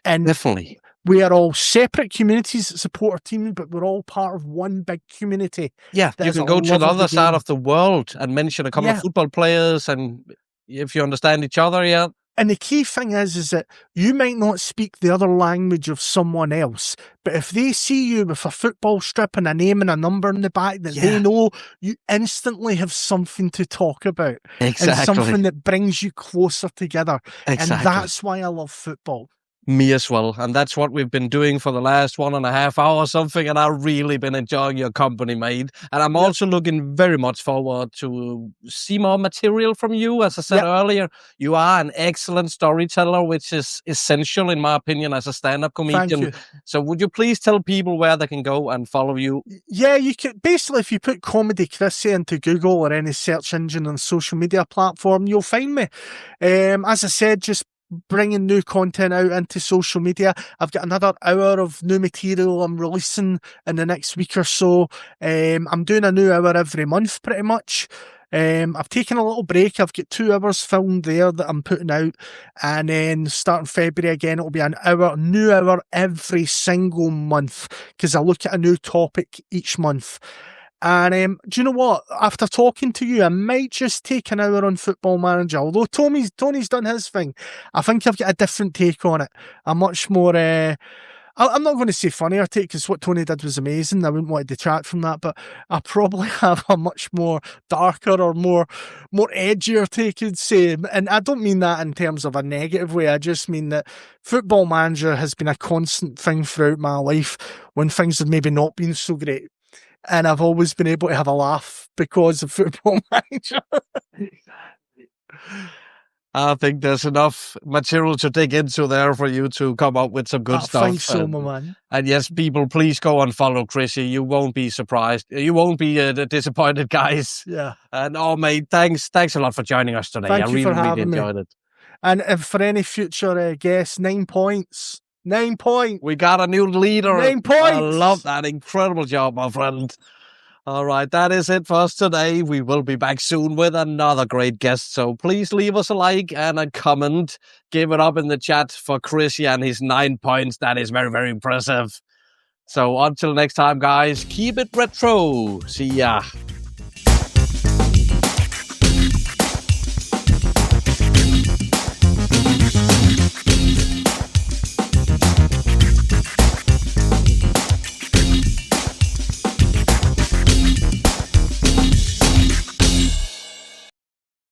And definitely, we are all separate communities that support our team, but we're all part of one big community. Yeah, you can go to the other side of the world and mention a couple of football players, and if you understand each other, yeah. And the key thing is that you might not speak the other language of someone else, but if they see you with a football strip and a name and a number in the back that they know, you instantly have something to talk about. Exactly. And something that brings you closer together. Exactly. And that's why I love football. Me as well. And that's what we've been doing for the last 1.5 hours or something. And I've really been enjoying your company, mate. And I'm also looking very much forward to see more material from you. As I said earlier, you are an excellent storyteller, which is essential, in my opinion, as a stand-up comedian. Thank you. So would you please tell people where they can go and follow you? Yeah, you can. Basically, if you put Comedy Chrissy into Google or any search engine on social media platform, you'll find me. As I said, just bringing new content out into social media. I've got another hour of new material I'm releasing in the next week or so. I'm doing a new hour every month pretty much. I've taken a little break. I've got 2 hours filmed there that I'm putting out, and then starting February again, it'll be new hour every single month, because I look at a new topic each month. And do you know what? After talking to you, I might just take an hour on Football Manager. Although Tony's done his thing, I think I've got a different take on it. A much more, I'm not going to say funnier take, because what Tony did was amazing. I wouldn't want to detract from that, but I probably have a much more darker or more edgier take, you'd say. And I don't mean that in terms of a negative way. I just mean that Football Manager has been a constant thing throughout my life when things have maybe not been so great. And I've always been able to have a laugh because of Football Manager. I think there's enough material to dig into there for you to come up with some good stuff. Thanks so much, man. And yes, people, please go and follow Chrissy. You won't be surprised. You won't be disappointed, guys. Yeah. And mate, thanks a lot for joining us today. Thank you for really having enjoyed it. And for any future guests, 9 points. 9 points. We got a new leader. 9 points. I love that. Incredible job, my friend. All right, that is it for us today. We will be back soon with another great guest. So please leave us a like and a comment. Give it up in the chat for Chrissy and his 9 points. That is very, very impressive. So until next time, guys, keep it retro. See ya.